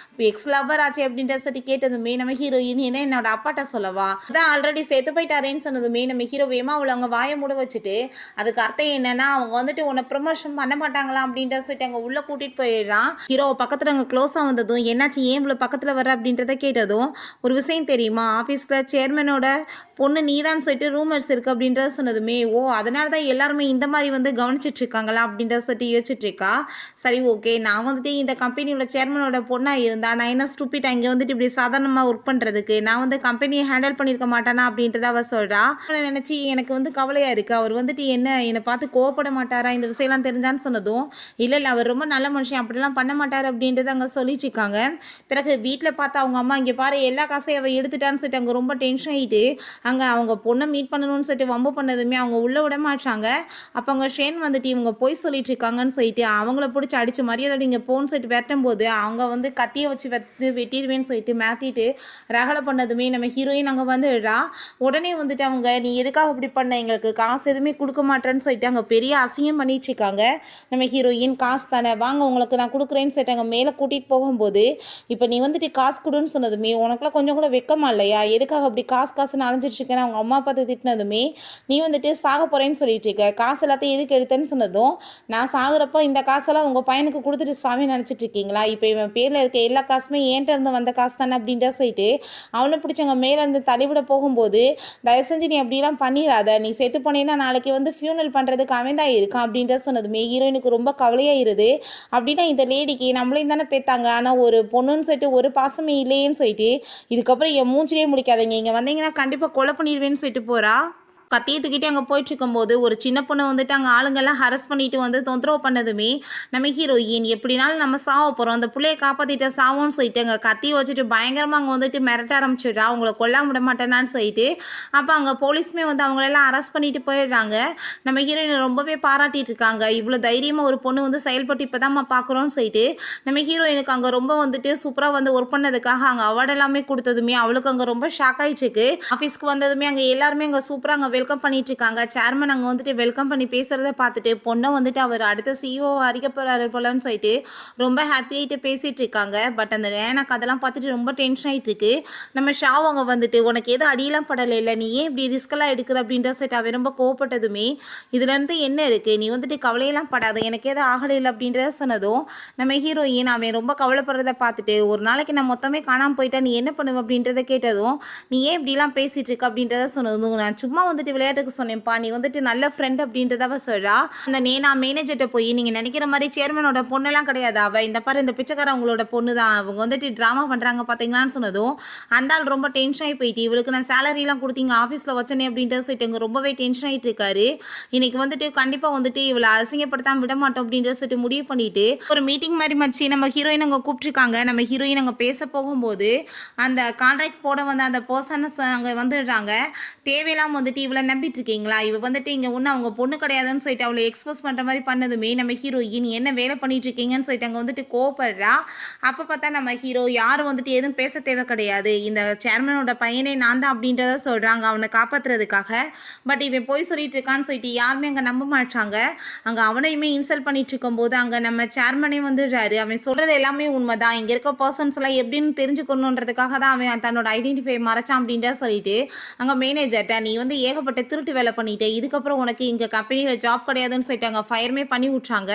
எக்ஸ் லவர் ஆச்சு அப்படின்ற சொல்லி கேட்டதுமே நம்ம ஹீரோயின் என்ன என்னோட அப்பாட்ட சொல்லவா, அதான் ஆல்ரெடி சேர்த்து போயிட்டாரேன்னு சொன்னதுமே நம்ம ஹீரோ வேமா அவளை அவங்க வாயை மூட வச்சுட்டு அதுக்கு அர்த்தம் என்னன்னா அவங்க வந்துட்டு உன்னை ப்ரொமோஷன் பண்ண மாட்டாங்களா அப்படின்ற சொல்லிட்டு அங்கே உள்ளே கூட்டிகிட்டு போயிடுறான். ஹீரோ பக்கத்தில் அங்கே க்ளோஸாக வந்ததும் என்னாச்சு ஏன் இவ்வளோ பக்கத்தில் வர அப்படின்றத கேட்டதும் ஒரு விஷயம் தெரியுமா, ஆஃபீஸில் சேர்மனோட பொண்ணு நீதான் சொல்லிட்டு ரூமர்ஸ் இருக்குது அப்படின்றத சொன்னதுமே ஓ அதனால தான் எல்லாருமே இந்த மாதிரி வந்து கவனிச்சிட்டு இருக்காங்களா அப்படின்றத சொல்லிட்டு யோசிச்சுட்டு இருக்கா. சரி ஓகே, நான் வந்துட்டு இந்த கம்பெனியோட சேர்மனோட பொண்ணாக இருந்தா நான் என்ன ஸ்டூப்பிட் இங்கே வந்துட்டு இப்படி சாதாரணமாக ஒர்க் பண்ணுறதுக்கு நான் வந்து கம்பெனியை ஹேண்டில் பண்ணியிருக்க மாட்டானா அப்படின்றத அவள் சொல்கிறா. நினச்சி எனக்கு வந்து கவலையாக இருக்குது, அவர் வந்துட்டு என்னை பார்த்து கோவப்பட மாட்டாரா இந்த விஷயம்லாம் தெரிஞ்சான்னு சொன்னதும் இல்லை அவர் ரொம்ப நல்ல மனுஷன் அப்படிலாம் பண்ண மாட்டார் அப்படின்றத அங்கே சொல்லிட்டு இருக்காங்க. பிறகு வீட்டில் பார்த்தா அவங்க அம்மா இங்கே பாரு எல்லா காசையும் அவள் எடுத்துட்டான்னு சொல்லிட்டு அங்கே ரொம்ப டென்ஷன் ஆகிட்டு அங்கே அவங்க பொண்ணை மீட் பண்ணணும்னு சொல்லிட்டு வம்பு பண்ணதுமே அவங்க உள்ளே விட மாட்டாங்க. அப்போ அங்கே ஷேன் வந்துட்டு இவங்க போய் சொல்லிட்டு இருக்காங்கன்னு சொல்லிட்டு அவங்கள பிடிச்சி அடித்து மரியாதை இங்கே போன்னு சொல்லிட்டு வெட்டும் போது அவங்க வந்து கத்தியை வச்சு வெட்டிடுவேன்னு சொல்லிட்டு மாற்றிட்டு ரகலை பண்ணதுமே நம்ம ஹீரோயின் அங்கே வந்துடுறா. உடனே வந்துட்டு அவங்க நீ எதுக்காக இப்படி பண்ண, எங்களுக்கு காசு எதுவுமே கொடுக்க மாட்டேன்னு சொல்லிட்டு அங்கே பெரிய அசிங்கம் பண்ணிட்டு இருக்காங்க. நம்ம ஹீரோயின் காசு தானே வாங்க உங்களுக்கு நான் கொடுக்குறேன்னு சொல்லிட்டு அங்கே மேலே கூட்டிகிட்டு போகும்போது இப்போ நீ வந்துட்டு காசு கொடுன்னு சொன்னதுமே உனக்குலாம் கொஞ்சம் கூட வெக்கமா இல்லையா, எதுக்காக அப்படி காசுன்னு அலைஞ்சிட்டு இருக்கேன்னு அவங்க அம்மா பார்த்து திட்டினதுமே நீ வந்துட்டு சாக போகிறேன்னு சொல்லிட்டு இருக்க, காசு எல்லாத்தையும் எதுக்கு எடுத்தேன்னு சொன்னதும் நான் சாகுறப்போ இந்த காசெல்லாம் உங்கள் பையனுக்கு கொடுத்துட்டு சாமி நினச்சிட்டு இருக்கீங்களா, இப்போ இவன் பேரில் இருக்க எல்லா காசுமே ஏன்ட்ட இருந்து வந்த காசு தானே அப்படின்ற சொல்லிட்டு அவனை பிடிச்சவங்க மேலேருந்து தள்ளிவிட போகும்போது தயவு செஞ்சு நீ அப்படிலாம் பண்ணிடாத, நீ செத்து போனேன்னா நாளைக்கு வந்து ஃபியூனல் பண்ணுறதுக்கு அவன் தான் இருக்கான் அப்படின்ற சொன்னதுமே ஹீரோயினுக்கு ரொம்ப கவலையாயிருது. அப்படின்னா இந்த லேடிக்கு நம்மளையும் தானே பேத்தாங்க, ஆனால் ஒரு பொண்ணுன்னு சொல்லிட்டு ஒரு பாசமே இல்லையேன்னு சொல்லிட்டு இதுக்கப்புறம் என் மூஞ்சிலே முடிக்காதீங்க, இங்கே வந்தீங்கன்னா கண்டிப்பாக கொலை பண்ணிடுவேன்னு சொல்லிட்டு போகிறா. கத்தியை தூக்கிட்டு அங்கே போயிட்டுருக்கும்போது ஒரு சின்ன பொண்ணை வந்துட்டு அங்கே ஆளுங்கெல்லாம் ஹரஸ் பண்ணிட்டு வந்து தொந்தரவு பண்ணதுமே நம்ம ஹீரோயின் எப்படினாலும் நம்ம சாவ போகிறோம், அந்த பிள்ளையை காப்பாற்றிட்ட சாவோன்னு சொல்லிட்டு அங்கே கத்தியை வச்சுட்டு பயங்கரமாக அங்கே வந்துட்டு மிரட்ட ஆரம்பிச்சிடுறா, அவங்கள கொல்லாம விட மாட்டேனான்னு சொல்லிட்டு. அப்போ அங்கே போலீஸுமே வந்து அவங்களெல்லாம் அரெஸ்ட் பண்ணிட்டு போயிடுறாங்க. நம்ம ஹீரோயின் ரொம்பவே பாராட்டிட்டு இருக்காங்க, இவ்வளோ தைரியமாக ஒரு பொண்ணு வந்து செயல்பட்டு இப்போ தான் பார்க்குறோன்னு சொல்லிட்டு. நம்ம ஹீரோயினுக்கு அங்கே ரொம்ப வந்துட்டு சூப்பராக வந்து ஒர்க் பண்ணதுக்காக அங்கே அவார்டு எல்லாமே கொடுத்ததுமே அவளுக்கு அங்கே ரொம்ப ஷாக் ஆகிட்டு இருக்கு. ஆஃபீஸ்க்கு வந்ததுமே அங்கே எல்லாருமே அங்கே சூப்பராக அங்கே வெல்கம் பண்ணிட்டு இருக்காங்க. சேர்மன் அங்கே வந்துட்டு வெல்கம் பண்ணி பேசுகிறத பார்த்துட்டு பொண்ணை வந்துட்டு அவர் அடுத்த சிஇஓ அறிக்க போகிறாரு போலன்னு சொல்லிட்டு ரொம்ப ஹாப்பியாகிட்டு பேசிகிட்டு இருக்காங்க. பட் அந்த எனக்கு அதெல்லாம் பார்த்துட்டு ரொம்ப டென்ஷன் ஆகிட்டு இருக்கு. நம்ம ஷாவ் அவங்க வந்துட்டு உனக்கு எதுவும் அடியெல்லாம் படலை இல்லை, நீ ஏன் இப்படி ரிஸ்கெல்லாம் எடுக்கிற அப்படின்ற சொல்லிட்டு அவர் ரொம்ப கோவப்பட்டதுமே இதுலேருந்து என்ன இருக்குது, நீ வந்துட்டு கவலையெல்லாம் படாது, எனக்கு எதுவும் ஆகலை இல்லை அப்படின்றத சொன்னதும் நம்ம ஹீரோயின் அவன் ரொம்ப கவலைப்படுறத பார்த்துட்டு ஒரு நாளைக்கு நான் மொத்தமே காணாமல் போயிட்டா நீ என்ன பண்ணுவ அப்படின்றத கேட்டதும் நீ ஏன் இப்படிலாம் பேசிகிட்டு இருக்க அப்படின்றத சொன்னதும் நான் சும்மா வந்து வந்துட்டு விளையாட்டுக்கு சொன்னேன்ப்பா, நீ வந்துட்டு நல்ல ஃப்ரெண்ட் அப்படின்றத அவ சொல்றா. அந்த நேனா மேனேஜர்ட்ட போய், நீங்க நினைக்கிற மாதிரி சேர்மனோட பொண்ணெல்லாம் கிடையாது அவ. இந்த பாரு இந்த பிச்சைக்கார அவங்களோட பொண்ணு தான். அவங்க வந்துட்டு ட்ராமா பண்றாங்க பாத்தீங்களான்னு சொன்னதும், அந்த ஆள் ரொம்ப டென்ஷன் ஆகி போயிட்டு, இவளுக்கு நான் சேலரிலாம் கொடுத்தீங்க ஆஃபீஸில் வச்சனே அப்படின்ட்டு சொல்லிட்டு இங்க ரொம்பவே டென்ஷன் ஆகிட்டு இருக்காரு. இன்னைக்கு வந்துட்டு கண்டிப்பாக வந்துட்டு இவளை அசிங்கப்படுத்தாம விட மாட்டோம் அப்படின்ற சொல்லிட்டு முடிவு பண்ணிட்டு ஒரு மீட்டிங் மாதிரி மச்சி நம்ம ஹீரோயின் அங்கே கூப்பிட்டுருக்காங்க. நம்ம ஹீரோயின் அங்கே பேச போகும்போது அந்த கான்ட்ராக்ட் போட வந்து அந்த பர்சன்ஸ் அங்கே வந்துடுறாங்க. தேவையில்லாமல் வந்துட்டு இவளை நம்பிட்டு இருக்கீங்களா, இவ வந்துட்டு இங்கே ஒன்று அவங்க பொண்ணு கிடையாதுன்னு சொல்லிட்டு அவளை எக்ஸ்போஸ் பண்ணுற மாதிரி பண்ணதுமே நம்ம ஹீரோயின் என்ன வேலை பண்ணிட்டு இருக்கீங்கன்னு சொல்லிட்டு அங்கே வந்துட்டு கோவப்படுறா. அப்போ பார்த்தா நம்ம ஹீரோ யாரும் வந்துட்டு எதுவும் பேச தேவை கிடையாது, இந்த சேர்மனோட பையனே நான் தான் அப்படின்றத சொல்கிறாங்க அவனை காப்பாற்றுறதுக்காக. பட் இவன் போய் சொல்லிட்டு இருக்கான்னு சொல்லிட்டு யாருமே அங்கே நம்ப மாட்டாங்க. அங்கே அவனையுமே இன்சல்ட் பண்ணிட்டு இருக்கும்போது அங்கே நம்ம சேர்மனே வந்துடுறாரு. அவன் சொல்கிறது எல்லாமே உண்மைதான், இங்கே இருக்க பர்சன்ஸ் எல்லாம் எப்படின்னு தெரிஞ்சுக்கணுன்றதுக்காக தான் அவன் தன்னோட ஐடென்டிஃபை மறைச்சான் அப்படின்ட்டு சொல்லிட்டு அங்கே மேனேஜர்கிட்ட நீ வந்து ஏகப்பட்ட திருட்டு வேலை பண்ணிட்டு இதுக்கப்புறம் உனக்கு இங்கே கம்பெனியில் ஜாப் கிடையாதுன்னு சொல்லிட்டு அங்கே ஃபயர்மே பண்ணி விட்றாங்க.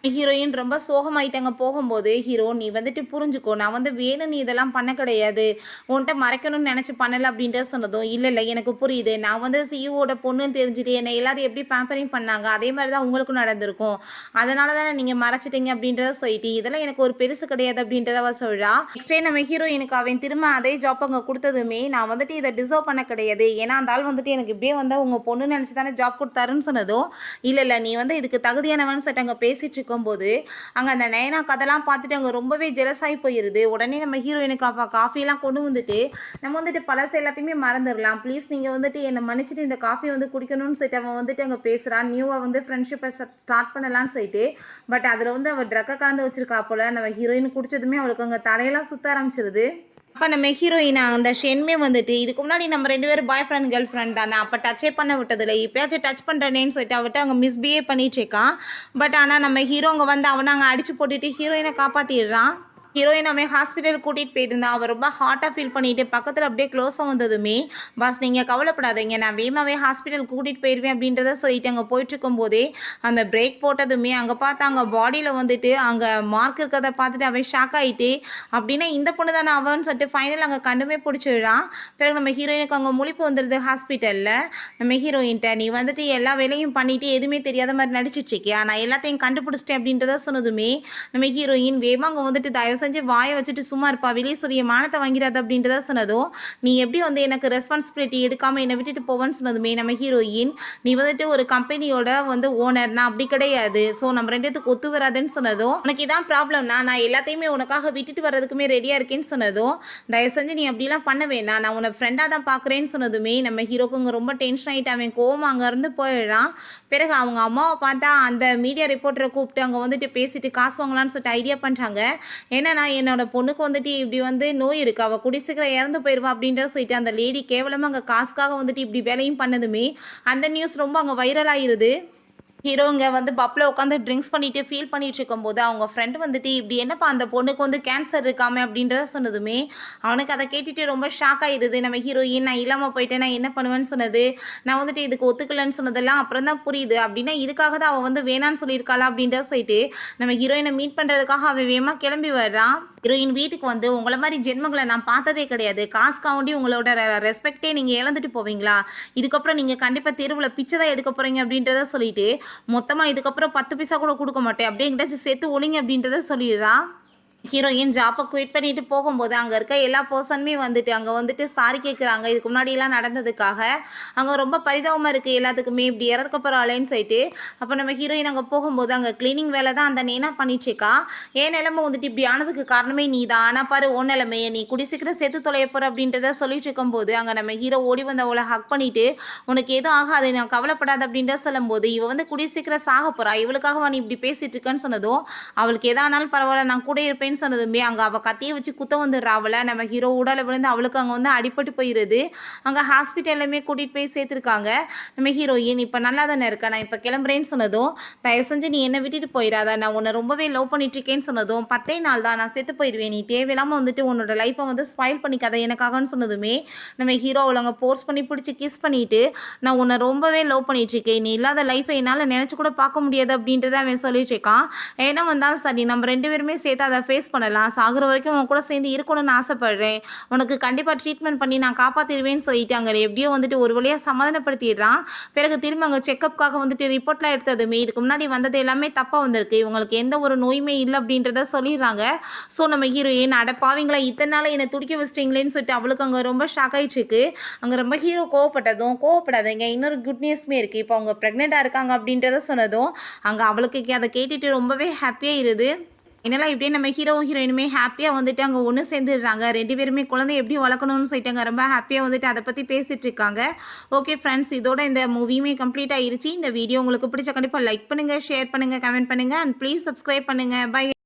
ஹீரோயின் ரொம்ப சோகமாயிட்டாங்க. போகும்போது ஹீரோ நீ வந்துட்டு புரிஞ்சுக்கோ, நான் வந்து வேணும் நீ இதெல்லாம் பண்ண கிடையாது, உன்கிட்ட மறைக்கணும்னு நினச்சி பண்ணலை அப்படின்ட்டு சொன்னதும் இல்லை எனக்கு புரியுது, நான் வந்து சிஇஓட பொண்ணுன்னு தெரிஞ்சுட்டு என்னை எல்லாரும் எப்படி பேம்பரிங் பண்ணாங்க அதே மாதிரி தான் உங்களுக்கும் நடந்திருக்கும், அதனால தானே நீங்கள் மறைச்சிட்டீங்க அப்படின்றத சொல்லிட்டு இதெல்லாம் எனக்கு ஒரு பெருசு கிடையாது அப்படின்றத அவ சொல்கிறா. நெக்ஸ்ட் டே நம்ம ஹீரோயினுக்கு அவன் திரும்ப அதே ஜாப் அங்கே கொடுத்ததுமே நான் வந்துட்டு இதை டிசர்வ் பண்ண கிடையாது, ஏன்னா அந்த ஆள் வந்துட்டு எனக்கு இப்படியே வந்து உங்கள் பொண்ணு நினச்சி தானே ஜாப் கொடுத்தாருன்னு சொன்னதும் இல்லை நீ வந்து இதுக்கு தகுதியானவன்னு சொல்லிட்டு அங்கே பேசிட்டு போது அங்க அந்த நயனா கதெல்லாம் பார்த்துட்டு அங்க ரொம்பவே ஜெலஸாகி போயிருது. உடனே நம்ம ஹீரோயினுக்கு காஃபிலாம் கொண்டு வந்துட்டு நம்ம வந்துட்டு பழசு எல்லாத்தையுமே மறந்துடலாம், ப்ளீஸ் நீங்க வந்துட்டு என்னை மன்னிச்சுட்டு இந்த காஃபி வந்து குடிக்கணும்னு சொல்லிட்டு அவன் வந்துட்டு அங்கே பேசுறான். நியூவா வந்து ஃப்ரெண்ட்ஷிப்பை ஸ்டார்ட் பண்ணலான்னு சொல்லிட்டு பட் அதில் வந்து அவள் ட்ரக்கை கலந்து வச்சிருக்கா போல. நம்ம ஹீரோயின் குடிச்சதுமே அவளுக்கு அங்கே தலையெல்லாம் சுத்த ஆரம்பிச்சிருது. அப்போ நம்ம ஹீரோயின் அந்த ஷென்மே வந்துட்டு இதுக்கு முன்னாடி நம்ம 2 பேரும் பாய் ஃப்ரெண்ட் கேர்ள் ஃப்ரெண்ட் தானே, அப்போ டச்சே பண்ண விட்டதில்லை, இப்போயாச்சும் டச் பண்ணுறேன்னு சொல்லிட்டு அவட்ட அங்கே மிஸ்பிஹேவ் பண்ணிட்டு இருக்கான். பட் ஆனால் நம்ம ஹீரோ அங்கே வந்து அவனை அங்கே அடிச்சு போட்டுட்டு ஹீரோயினை காப்பாற்றிடுறான். ஹீரோயின் அவன் ஹாஸ்பிட்டல் கூட்டிகிட்டு போயிட்டு இருந்தா. அவள் ரொம்ப ஹார்ட்டாக ஃபீல் பண்ணிட்டு பக்கத்தில் அப்படியே க்ளோஸாக வந்ததுமே பாஸ் நீங்கள் கவலைப்படாதீங்க, நான் வேகமாகவே ஹாஸ்பிட்டல் கூட்டிகிட்டு போயிடுவேன் அப்படின்றத சொல்லிட்டு அங்கே போயிட்டுருக்கும் போதே அந்த பிரேக் போட்டதுமே அங்கே பார்த்தா அங்கே பாடியில் வந்துட்டு அங்கே மார்க் இருக்கிறத பார்த்துட்டு அவன் ஷாக் ஆகிட்டு அப்படின்னா இந்த பொண்ணு தானே அவன்னு சொல்லிட்டு ஃபைனல் அங்கே கண்டுமே பிடிச்சிடுறான். பிறகு நம்ம ஹீரோயினுக்கு அங்கே முழிப்பு வந்துடுது ஹாஸ்பிட்டலில். நம்ம ஹீரோயின்ட்ட நீ வந்துட்டு எல்லா வேலையும் பண்ணிட்டு எதுவுமே தெரியாத மாதிரி நடிச்சிட்டு இருக்கியா, நான் எல்லாத்தையும் கண்டுபிடிச்சிட்டேன் அப்படின்றத சொன்னதுமே நம்ம ஹீரோயின் வேகமாக அங்கே வந்துட்டு தயவு செஞ்சு வாயை வச்சுட்டு சும்மா இருப்பா, வெளியே சொல்லிய மானத்தை வாங்கிறாது அப்படின்றத சொன்னதும் நீ எப்படி வந்து எனக்கு ரெஸ்பான்சிபிலிட்டி எடுக்காமல் என்னை விட்டுட்டு போவேன்னு சொன்னதுமே நம்ம ஹீரோயின் நீ வந்துட்டு ஒரு கம்பெனியோட வந்து ஓனர், நான் அப்படி கிடையாது, ஸோ நம்ம 2 பேத்துக்கு ஒத்து வராதுன்னு சொன்னதும் உனக்கு இதான் ப்ராப்ளம்னா நான் எல்லாத்தையுமே உனக்காக விட்டுட்டு வர்றதுக்குமே ரெடியாக இருக்கேன்னு சொன்னதும் தயவு செஞ்சு நீ அப்படிலாம் பண்ண வேணாம், நான் உன்னை ஃப்ரெண்டாக தான் பார்க்குறேன்னு சொன்னதுமே நம்ம ஹீரோக்கு ரொம்ப டென்ஷன் ஆகிட்டு அவன் கோவம் அங்கேருந்து போயிடுறான். பிறகு அவங்க அம்மாவை பார்த்தா அந்த மீடியா ரிப்போர்ட்டரை கூப்பிட்டு அங்கே வந்துட்டு பேசிட்டு காசு வாங்கலான்னு சொல்லிட்டு ஐடியா பண்ணுறாங்க. ஏன்னா என்னோட பொண்ணுக்கு வந்துட்டு இப்படி வந்து நோய் இருக்குது, அவள் கூடிய சீக்கிரம் இறந்து போயிடுவா அப்படின்றத சொல்லிட்டு அந்த லேடி கேவலமாக அங்கே காசுக்காக வந்துட்டு இப்படி வேலையும் பண்ணதுமே அந்த நியூஸ் ரொம்ப அங்கே வைரல் ஆகிருது. ஹீரோங்க வந்து பப்பில் உட்காந்து ட்ரிங்க்ஸ் பண்ணிட்டு ஃபீல் பண்ணிட்டு இருக்கும்போது அவங்க ஃப்ரெண்டு வந்துட்டு இப்படி என்னப்பா அந்த பொண்ணுக்கு வந்து கேன்சர் இருக்காமே அப்படின்றத சொன்னதுமே அவனுக்கு அதை கேட்டுட்டு ரொம்ப ஷாக் ஆகிடுது. நம்ம ஹீரோயின் நான் இல்லாமல் போயிட்டேன் நான் என்ன பண்ணுவேன்னு சொன்னது, நான் வந்துட்டு இதுக்கு ஒத்துக்கலன்னு சொன்னதெல்லாம் அப்புறம் தான் புரியுது, அப்படின்னா இதுக்காக தான் அவள் வந்து வேணான்னு சொல்லியிருக்காளா அப்படின்றத சொல்லிட்டு நம்ம ஹீரோயினை மீட் பண்ணுறதுக்காக அவன் வேகமாக கிளம்பி வர்றான். ஹீரோயின் வீட்டுக்கு வந்து உங்களை மாதிரி ஜென்மங்களை நான் பார்த்ததே கிடையாது, காசுக்காண்டி உங்களோட ரெஸ்பெக்டே நீங்கள் இழந்துட்டு போவீங்களா, இதுக்கப்புறம் நீங்கள் கண்டிப்பாக தெருவில் பிச்சை தான் எடுக்க போகிறீங்க அப்படின்றத சொல்லிட்டு மொத்தமாக இதுக்கப்புறம் 10 பைசா கூட கொடுக்க மாட்டேன் அப்படியே எங்கிட்டாச்சும் சேர்த்து ஒழிங்க அப்படின்றத சொல்லிடுறா. ஹீரோயின் ஜாப்பை குவிட் பண்ணிட்டு போகும்போது அங்கே இருக்க எல்லா பர்சனுமே வந்துட்டு அங்கே வந்துட்டு சாரி கேட்குறாங்க இதுக்கு முன்னாடியெல்லாம் நடந்ததுக்காக. அங்கே ரொம்ப பரிதாபமாக இருக்குது எல்லாத்துக்குமே இப்படி இறக்க போகிறாளேன்னு சொல்லிட்டு. அப்போ நம்ம ஹீரோயின் அங்கே போகும்போது அங்கே க்ளீனிங் வேலை தான் அந்த நேனா பண்ணிட்டுருக்கா. ஏன் நிலைமை வந்துட்டு இப்படி ஆனதுக்கு காரணமே நீ தான், ஆனால் பாரு ஓ நிலைமையை நீ குடி சீக்கிரம் சேர்த்து தொலைய போகிற அப்படின்றத சொல்லிட்டு இருக்கும்போது அங்கே நம்ம ஹீரோ ஓடி வந்து அவளை ஹக் பண்ணிவிட்டு உனக்கு எதுவும் ஆகாது நான் கவலைப்படாது அப்படின்றத சொல்லும்போது இவ வந்து குடி சீக்கிரம் சாக போகிறா, இவளுக்காக நீ இப்படி பேசிகிட்டு இருக்கேன்னு சொன்னதும் அவளுக்கு எதானாலும் பரவாயில்ல நான் கூட இருப்பேன் சொன்னதுமே அங்கே அவள் கத்தியை வச்சு குத்த வந்துடுறா. அவளை நம்ம ஹீரோ உடலை விழுந்து அவளுக்கு அங்கே வந்து அடிபட்டு போயிடுது. அங்கே ஹாஸ்பிட்டல்லையுமே கூட்டிகிட்டு போய் சேர்த்துருக்காங்க. நம்ம ஹீரோயின் இப்போ நல்லா தானே இருக்கா, நான் இப்போ கிளம்புறேன்னு சொன்னதும் தயவு செஞ்சு நீ என்னை விட்டுட்டு போயிடாத, நான் உன்னை ரொம்பவே லவ் பண்ணிட்டு இருக்கேன்னு சொன்னதும் 10 நாள் தான் நான் செத்து போயிடுவேன், நீ தேவையில்லாமல் வந்துட்டு உன்னோட லைஃப்பை வந்து ஸ்பாயில் பண்ணிக்காத எனக்காகன்னு சொன்னதுமே நம்ம ஹீரோ அவளை அங்கே ஃபோர்ஸ் பண்ணி பிடிச்சி கிஸ் பண்ணிவிட்டு நான் உன்னை ரொம்பவே லவ் பண்ணிட்டு இருக்கேன், நீ இல்லாத லைஃப்பை என்னால் நினச்சி கூட பார்க்க முடியாது அப்படின்றத அவன் சொல்லிட்டு இருக்கான். ஏன்னா வந்தாலும் சரி நம்ம 2 பேருமே சேர்த்து அதை ஃபேஸ் ஃபேஸ் பண்ணலாம். சாகுற வரைக்கும் உன் கூட சேர்ந்து இருக்கணும்னு ஆசைப்படுறேன். உனக்கு கண்டிப்பாக ட்ரீட்மெண்ட் பண்ணி நான் காப்பாற்றிடுவேன்னு சொல்லிட்டு அங்கே எப்படியோ வந்துட்டு ஒரு வழியாக சமாதானப்படுத்திடுறான். பிறகு திரும்ப அங்கே செக்கப்புக்காக வந்துட்டு ரிப்போர்ட்லாம் எடுத்ததுமே இதுக்கு முன்னாடி வந்தது எல்லாமே தப்பாக வந்திருக்கு. இவங்களுக்கு எந்த ஒரு நோயுமே இல்லை அப்படின்றத சொல்லிடுறாங்க. ஸோ நம்ம ஹீரோயின் அட பாவீங்களா இத்தனை நாள் என்னை துடிக்க வச்சிட்டிங்களேன்னு சொல்லிட்டு அவளுக்கு அங்கே ரொம்ப ஷாக் ஆகிட்டு இருக்கு. அங்கே ரொம்ப ஹீரோ கோவப்படாதீங்க. இன்னொரு குட் நியூஸுமே இருக்குது. இப்போ அவங்க ப்ரெக்னெண்ட்டாக இருக்காங்க அப்படின்றத சொன்னதும் அங்கே அவளுக்கு அதை கேட்டுட்டு ரொம்பவே ஹாப்பியாக இருது. என்னெல்லாம் இப்படியே நம்ம ஹீரோயினுமே ஹாப்பியாக வந்துட்டு அங்கே ஒன்று சேர்ந்துடுறாங்க. 2 பேருமே குழந்தை எப்படி வளர்க்கணும்னு சொல்லிட்டாங்க. ரொம்ப ஹாப்பியாக வந்துட்டு அதை பற்றி பேசிகிட்டு இருக்காங்க. ஓகே ஃப்ரெண்ட்ஸ், இதோட இந்த மூவியுமே கம்ப்ளீட் ஆகிருச்சு. இந்த வீடியோ உங்களுக்கு பிடிச்ச கண்டிப்பாக லைக் பண்ணுங்கள், ஷேர் பண்ணுங்கள், கமெண்ட் பண்ணுங்கள் அண்ட் ப்ளீஸ் சப்ஸ்கிரைப் பண்ணுங்கள். பை.